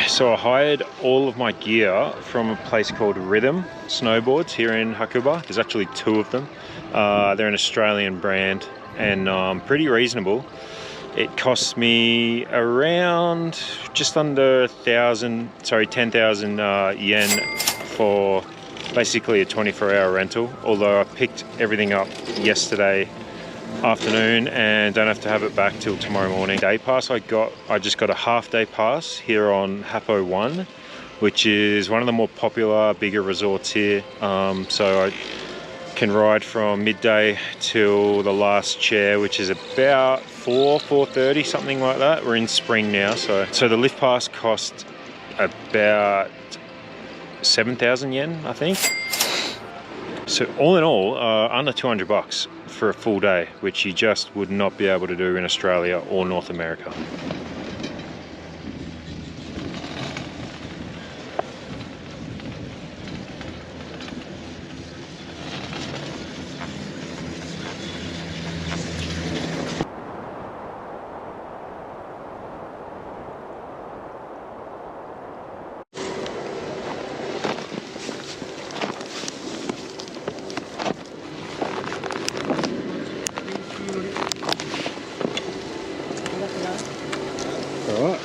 So I hired all of my gear from a place called Rhythm Snowboards here in Hakuba. There's actually 2 of them. They're an Australian brand and pretty reasonable. It cost me around just under 10,000 yen for basically a 24-hour rental, although I picked everything up yesterday afternoon and don't have to have it back till tomorrow morning. Day pass I just got a half-day pass here on Hapo 1, which is one of the more popular, bigger resorts here. So I can ride from midday till the last chair, which is about 4:30, something like that. We're in spring now, so the lift pass cost about 7,000 yen, I think. So all in all, under 200 bucks for a full day, which you just would not be able to do in Australia or North America. alright.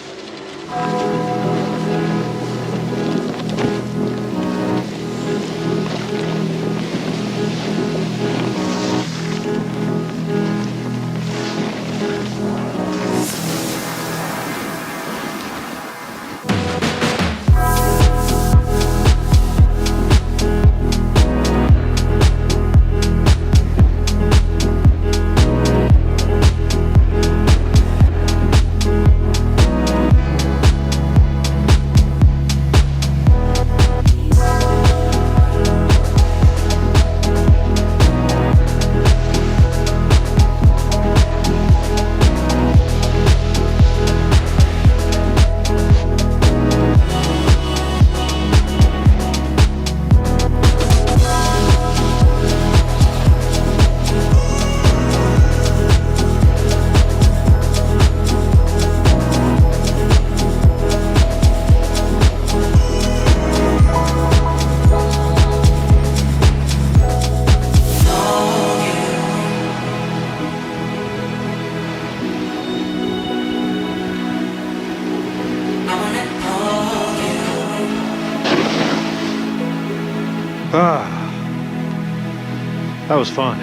That was fun.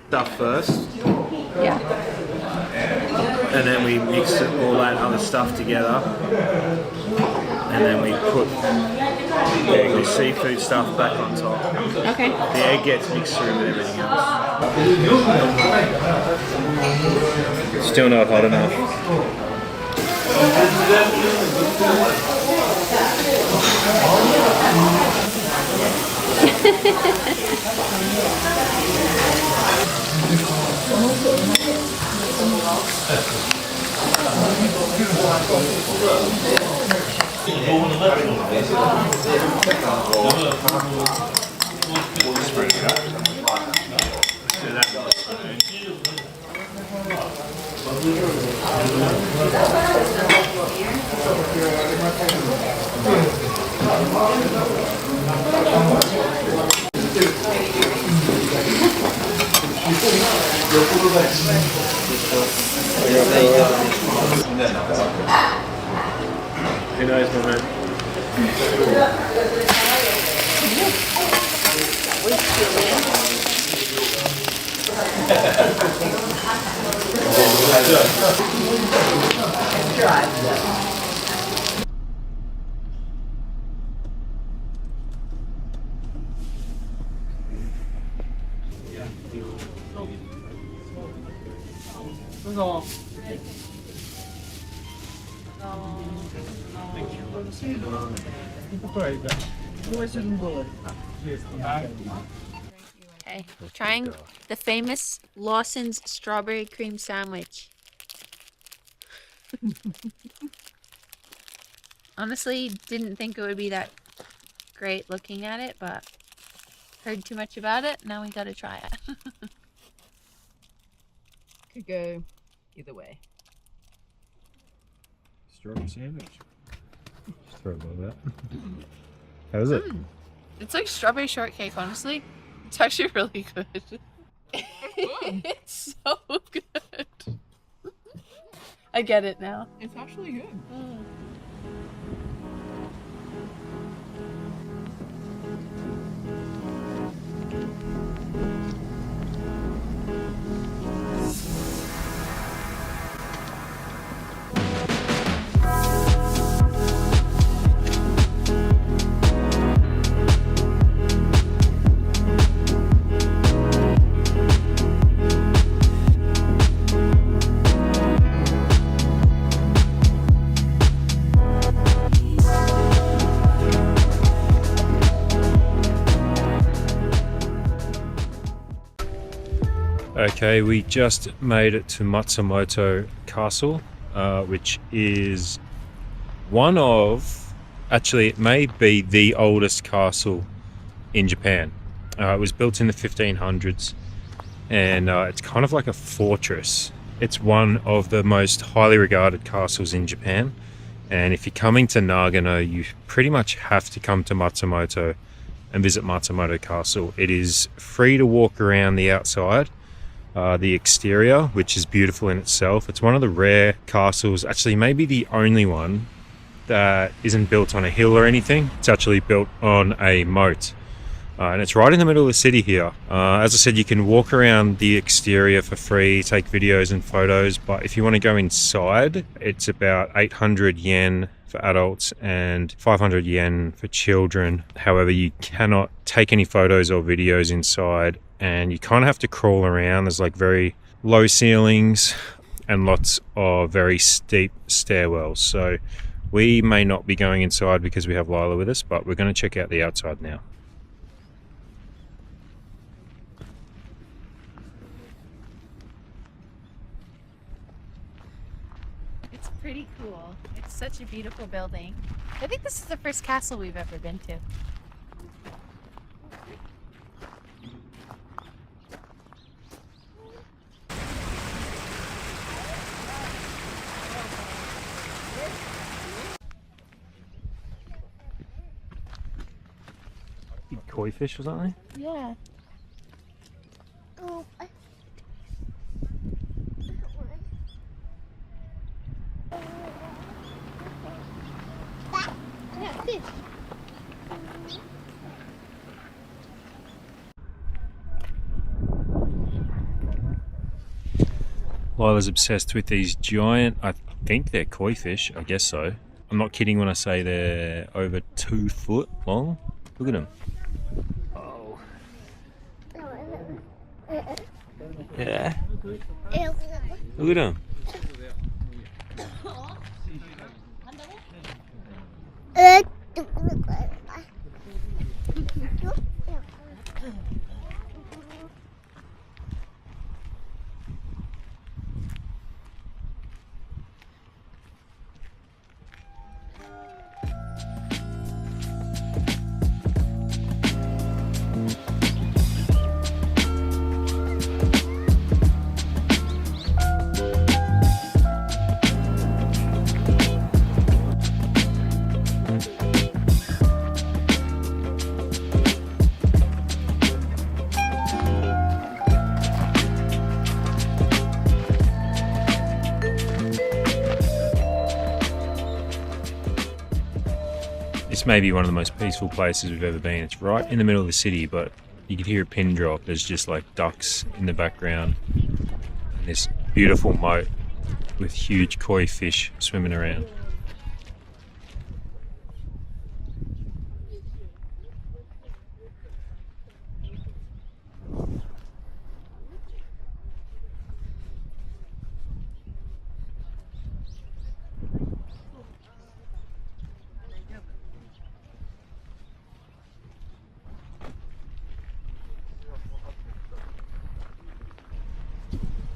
Stuff first, Yeah. and then we mix all that other stuff together, and then we put the seafood stuff back on top. Okay. The egg gets mixed through with everything else. Still not hot enough. Who knows, my man? Okay, trying the famous Lawson's strawberry cream sandwich. Honestly, didn't think it would be that great looking at it, but heard too much about it. Now we gotta try it. Could go either way. Strawberry sandwich. Just throw a little bit. How is it? It's like strawberry shortcake, honestly. It's actually really good. It's so good. I get it now. It's actually good. Okay, we just made it to Matsumoto Castle, which is one of, actually it may be the oldest castle in Japan. It was built in the 1500s, and it's kind of like a fortress. It's one of the most highly regarded castles in Japan, and if you're coming to Nagano, you pretty much have to come to Matsumoto and visit Matsumoto Castle. It is free to walk around the outside, the exterior, which is beautiful in itself. It's one of the rare castles, actually maybe the only one, that isn't built on a hill or anything. It's actually built on a moat. And it's right in the middle of the city here. As I said, you can walk around the exterior for free, take videos and photos, but if you want to go inside, it's about 800 yen for adults and 500 yen for children. However, you cannot take any photos or videos inside, and you kind of have to crawl around. There's like very low ceilings and lots of very steep stairwells. So we may not be going inside because we have Lyla with us, but we're going to check out the outside now. It's pretty cool. It's such a beautiful building. I think this is the first castle we've ever been to. Koi fish or something? Yeah. Lyla's obsessed with these giant, I think they're koi fish, I guess so. I'm not kidding when I say they're over 2 foot long. Look at them. Oh. Yeah. Look at them. This may be one of the most peaceful places we've ever been. It's right in the middle of the city, but you can hear a pin drop. There's just like ducks in the background. And this beautiful moat with huge koi fish swimming around.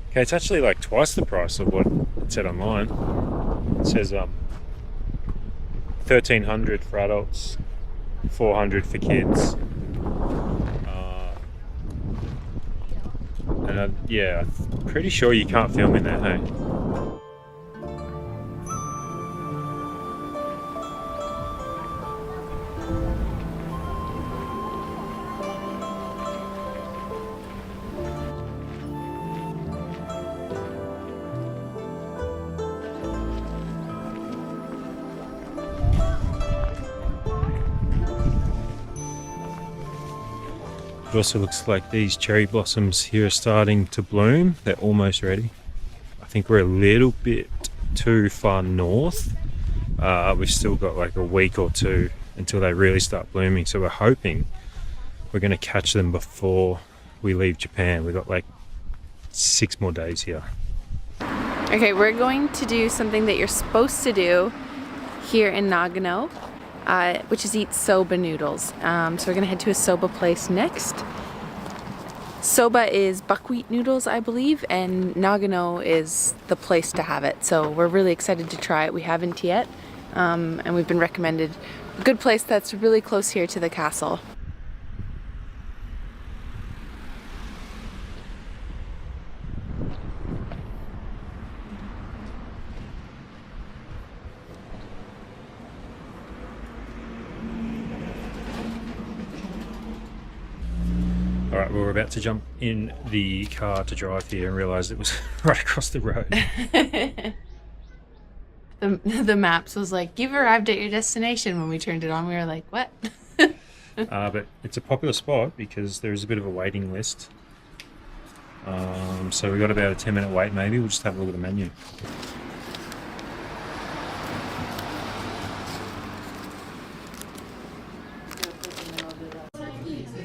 Okay, it's actually like twice the price of what it said online. It says $1,300 for adults, $400 for kids. Yeah, I'm pretty sure you can't film in there, hey? It also looks like these cherry blossoms here are starting to bloom. They're almost ready. I think we're a little bit too far north. We've still got like a week or two until they really start blooming. So we're hoping we're going to catch them before we leave Japan. We've got like 6 more days here. Okay, we're going to do something that you're supposed to do here in Nagano, which is eat soba noodles. So we're gonna head to a soba place next. Soba is buckwheat noodles, I believe, and Nagano is the place to have it. So we're really excited to try it. We haven't yet, and we've been recommended a good place that's really close here to the castle. All right, well, we're about to jump in the car to drive here and realised it was right across the road. The maps was like, you've arrived at your destination. When we turned it on, we were like, what? But it's a popular spot because there's a bit of a waiting list. So we got about a 10-minute wait maybe. We'll just have a look at the menu.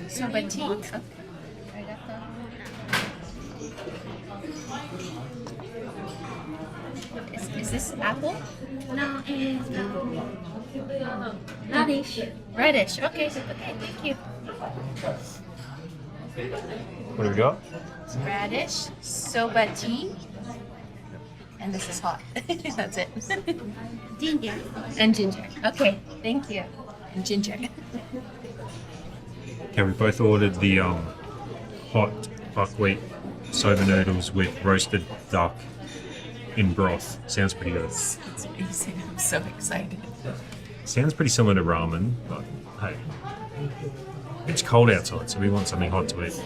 Soba tea. Is this apple? No, it's radish. Radish. Okay, okay, thank you. What do we got? Radish, soba tea, and this is hot. That's it. Ginger. And ginger. Okay, thank you. And ginger. Okay, we both ordered the hot buckwheat soba noodles with roasted duck in broth. Sounds pretty good. It's amazing. I'm so excited. Sounds pretty similar to ramen, but hey, it's cold outside, so we want something hot to eat.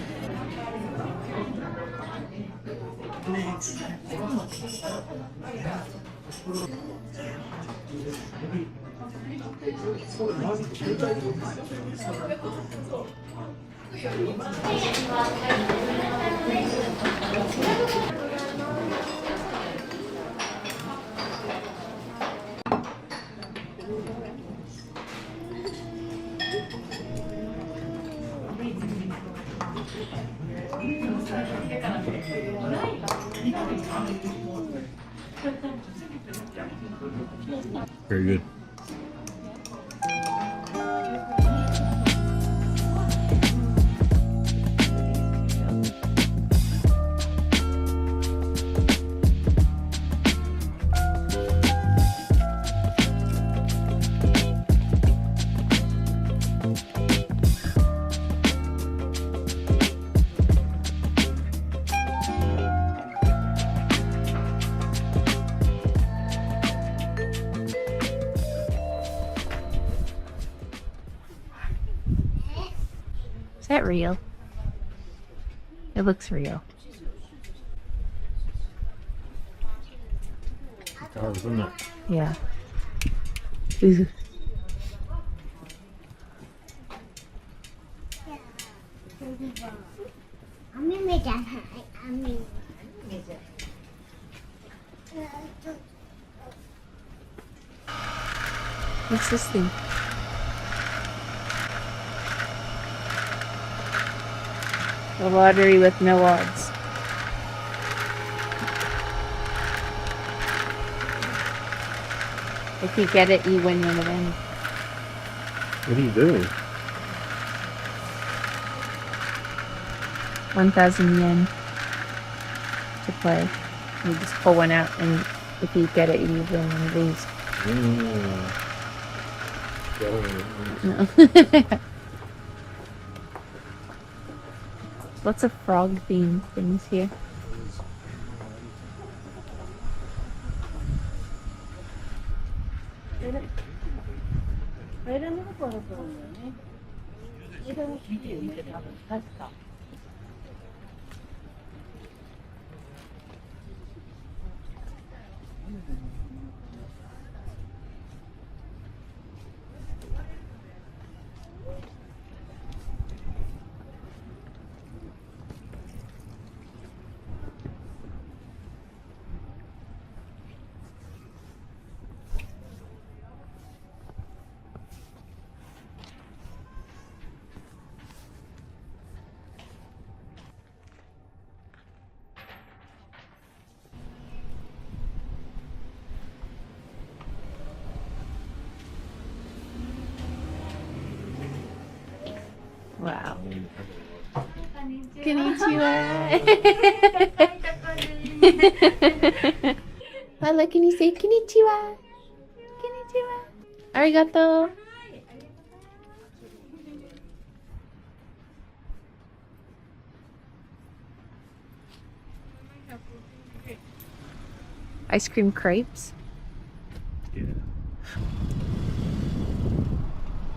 Very good. Is that real? It looks real. It does, doesn't it? Yeah. Ooh. What's this thing? The lottery with no odds. If you get it, you win one of them. What are you doing? 1,000 yen to play. You just pull one out, and if you get it, you win one of these. No. Lots of frog themed things here. Wow. Konnichiwa. Lyla, can you say konnichiwa? Konnichiwa. Arigato. Ice cream crepes. Yeah.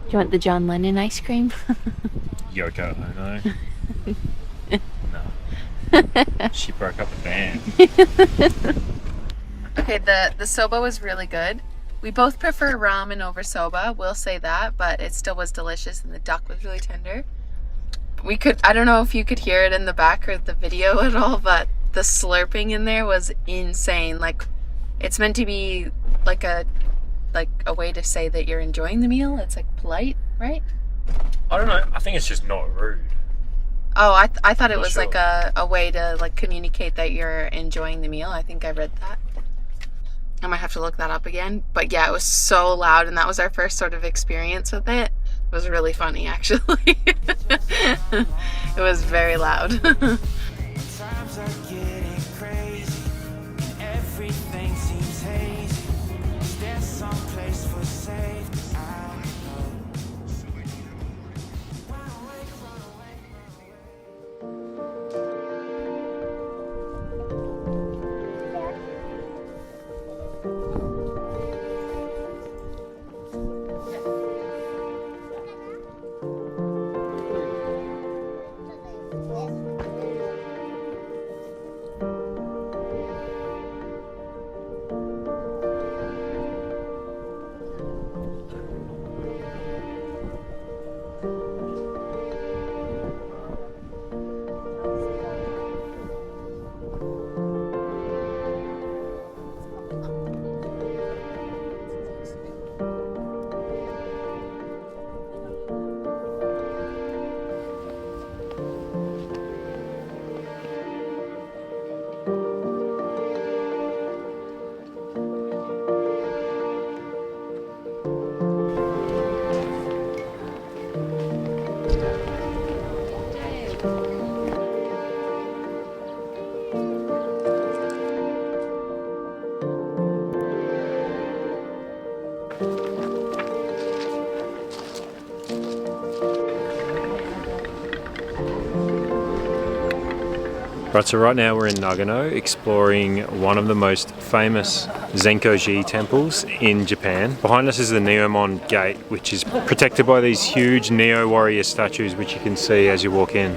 Do you want the John Lennon ice cream? Yoko Ono. No. She broke up the band. Okay, the soba was really good. We both prefer ramen over soba, we'll say that, but it still was delicious and the duck was really tender. I don't know if you could hear it in the back or the video at all, but the slurping in there was insane. Like, it's meant to be like a way to say that you're enjoying the meal. It's like polite, right? I don't know. I think it's just not rude. Oh, I thought it Not was sure. like a way to like communicate that you're enjoying the meal. I think I read that. I might have to look that up again. But yeah, it was so loud, and that was our first sort of experience with it. It was really funny, actually. It was very loud. Times are getting crazy, and everything seems hazy. Is there some place for safety? I don't know. Run away, run away, run away. Right, so right now we're in Nagano exploring one of the most famous Zenkoji temples in Japan. Behind us is the Neomon Gate, which is protected by these huge Neo warrior statues, which you can see as you walk in.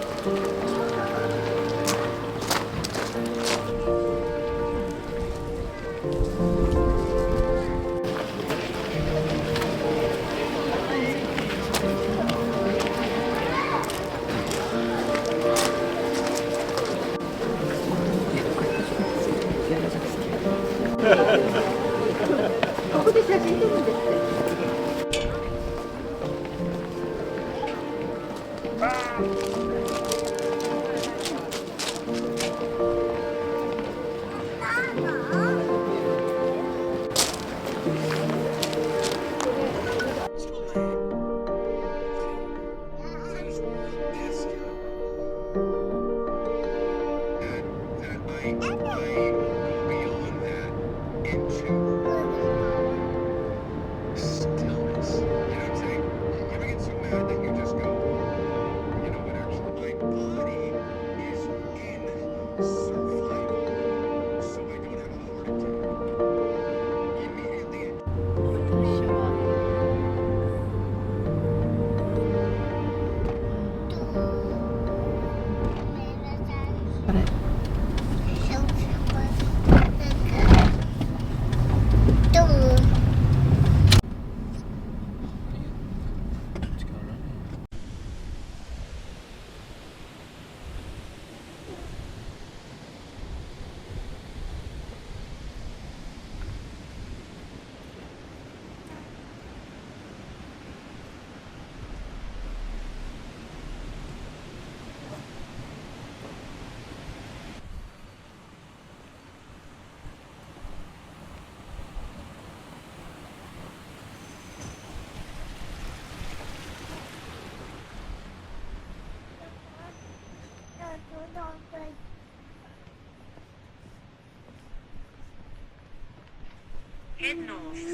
Head north.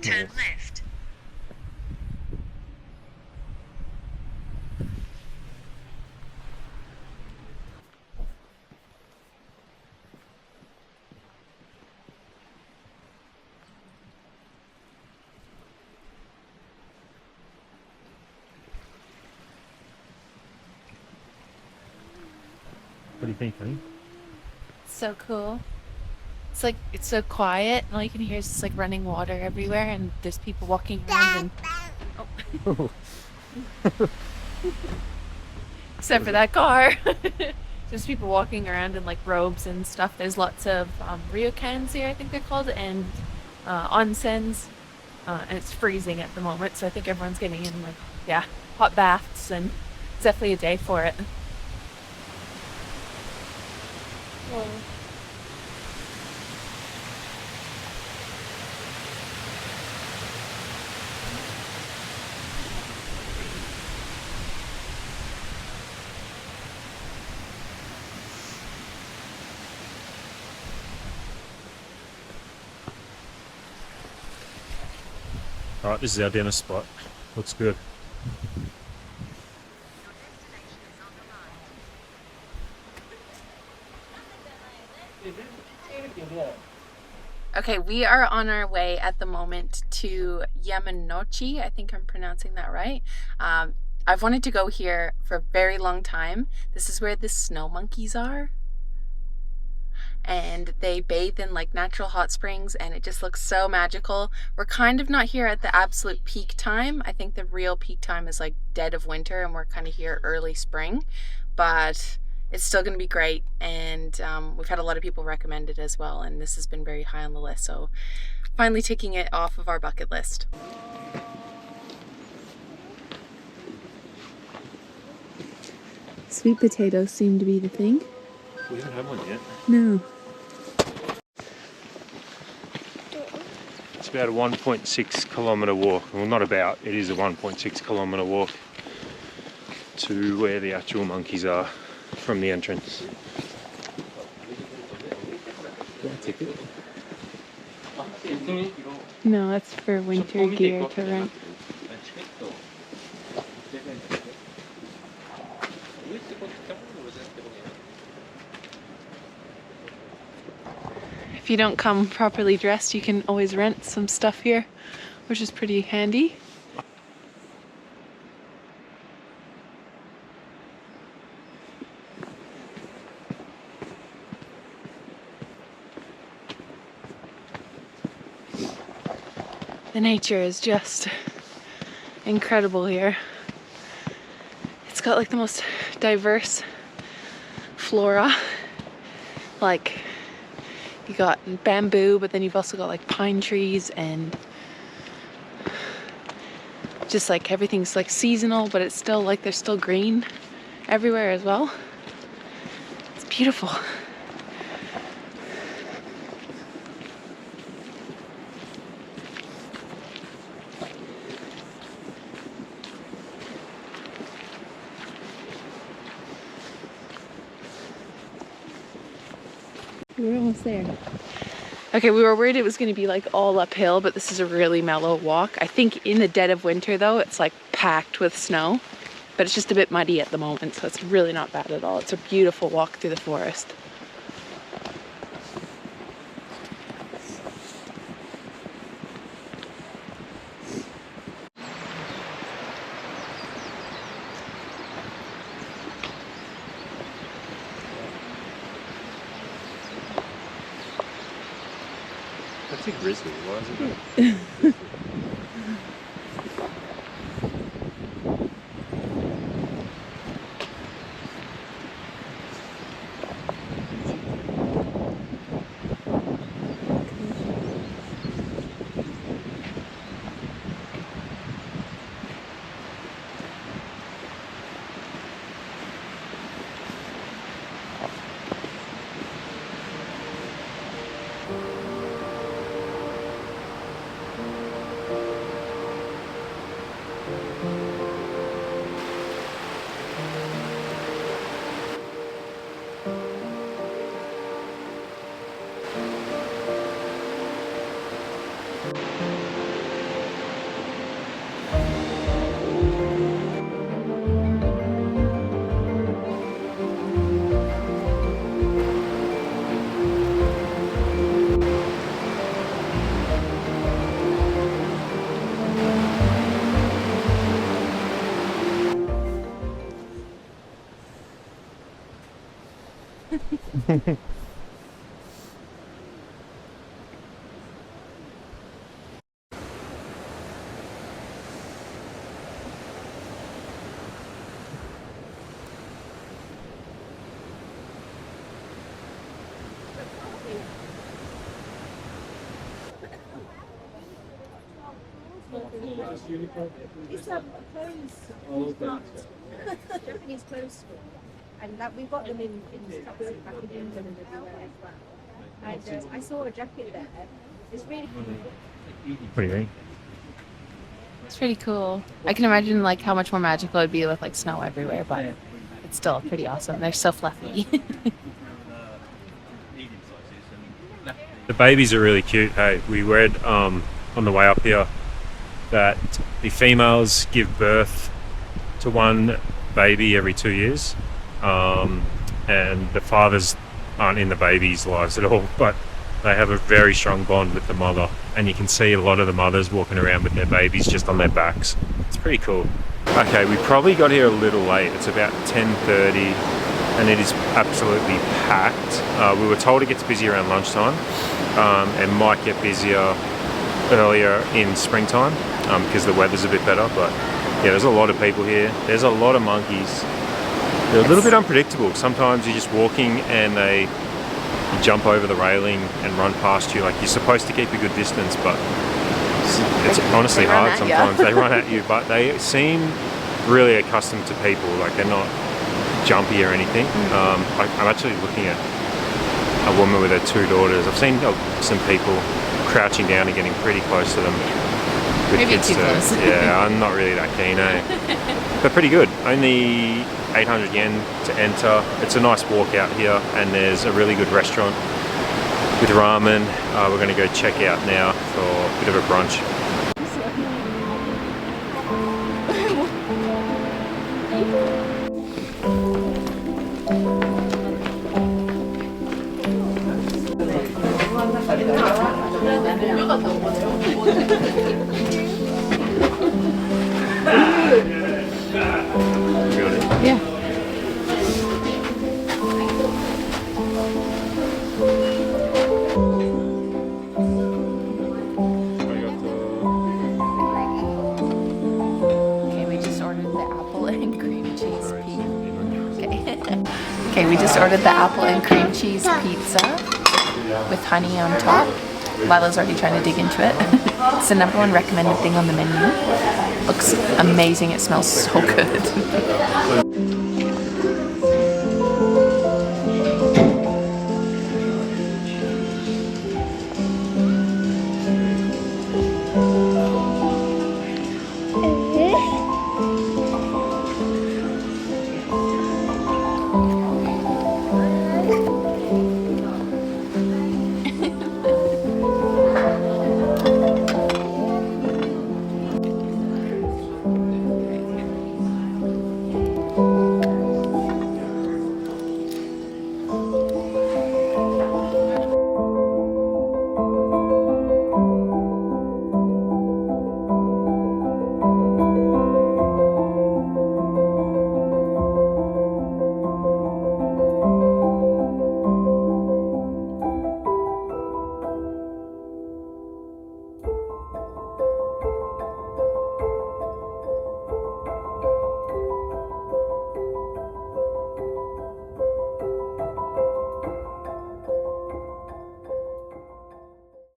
Turn left. What do you think, honey? So cool. It's like, it's so quiet, and all you can hear is just like running water everywhere, and there's people walking around and except for that car. There's people walking around in like robes and stuff. There's lots of ryokans here, I think they're called, and onsens, and it's freezing at the moment, so I think everyone's getting in like, yeah, hot baths, and it's definitely a day for it. Alright, this is our dinner spot. Looks good. Okay, we are on our way at the moment to Yamanouchi. I think I'm pronouncing that right. I've wanted to go here for a very long time. This is where the snow monkeys are. And they bathe in like natural hot springs, and it just looks so magical. We're kind of not here at the absolute peak time. I think the real peak time is like dead of winter, and we're kind of here early spring. But it's still going to be great, and we've had a lot of people recommend it as well, and this has been very high on the list, so finally taking it off of our bucket list. Sweet potatoes seem to be the thing. We haven't had one yet. No. It's about a 1.6 kilometre walk. Well, not about, it is a 1.6 kilometre walk to where the actual monkeys are from the entrance. No, that's for winter gear to rent. If you don't come properly dressed, you can always rent some stuff here, which is pretty handy. The nature is just incredible here. It's got like the most diverse flora. Like, you got bamboo, but then you've also got like pine trees, and just like everything's like seasonal, but it's still like there's still green everywhere as well. It's beautiful. We're almost there. Okay, we were worried it was going to be like all uphill, but this is a really mellow walk. I think in the dead of winter though, it's like packed with snow, but it's just a bit muddy at the moment, so it's really not bad at all. It's a beautiful walk through the forest. That's a grizzly, why is it that? Japanese clothes store. And that we got them in stocks packages and everywhere as well. And I saw a jacket there. It's really What do you think? It's pretty cool. I can imagine like how much more magical it'd be with like snow everywhere, but it's still pretty awesome. They're so fluffy. The babies are really cute. Hey, we read on the way up here that the females give birth to one baby every 2 years, and the fathers aren't in the babies' lives at all, but they have a very strong bond with the mother, and you can see a lot of the mothers walking around with their babies just on their backs. It's pretty cool. Okay, we probably got here a little late. It's about 10:30 and it is absolutely packed. We were told it gets busy around lunchtime and might get busier earlier in springtime because the weather's a bit better, but yeah, there's a lot of people here. There's a lot of monkeys. They're a little bit unpredictable. Sometimes you're just walking and they jump over the railing and run past you. Like, you're supposed to keep a good distance, but it's honestly hard sometimes. They run at you, but they seem really accustomed to people. Like, they're not jumpy or anything. I'm actually looking at a woman with her 2 daughters. I've seen some people crouching down and getting pretty close to them. Maybe too close. Yeah, I'm not really that keen, eh? But pretty good. Only 800 yen to enter. It's a nice walk out here, and there's a really good restaurant with ramen. We're going to go check out now for a bit of a brunch. Yeah. Okay, we just ordered the apple and cream cheese pizza. Okay, we just ordered the apple and cream cheese pizza with honey on top. Lila's already trying to dig into it. It's the #1 recommended thing on the menu. Looks amazing. It smells so good.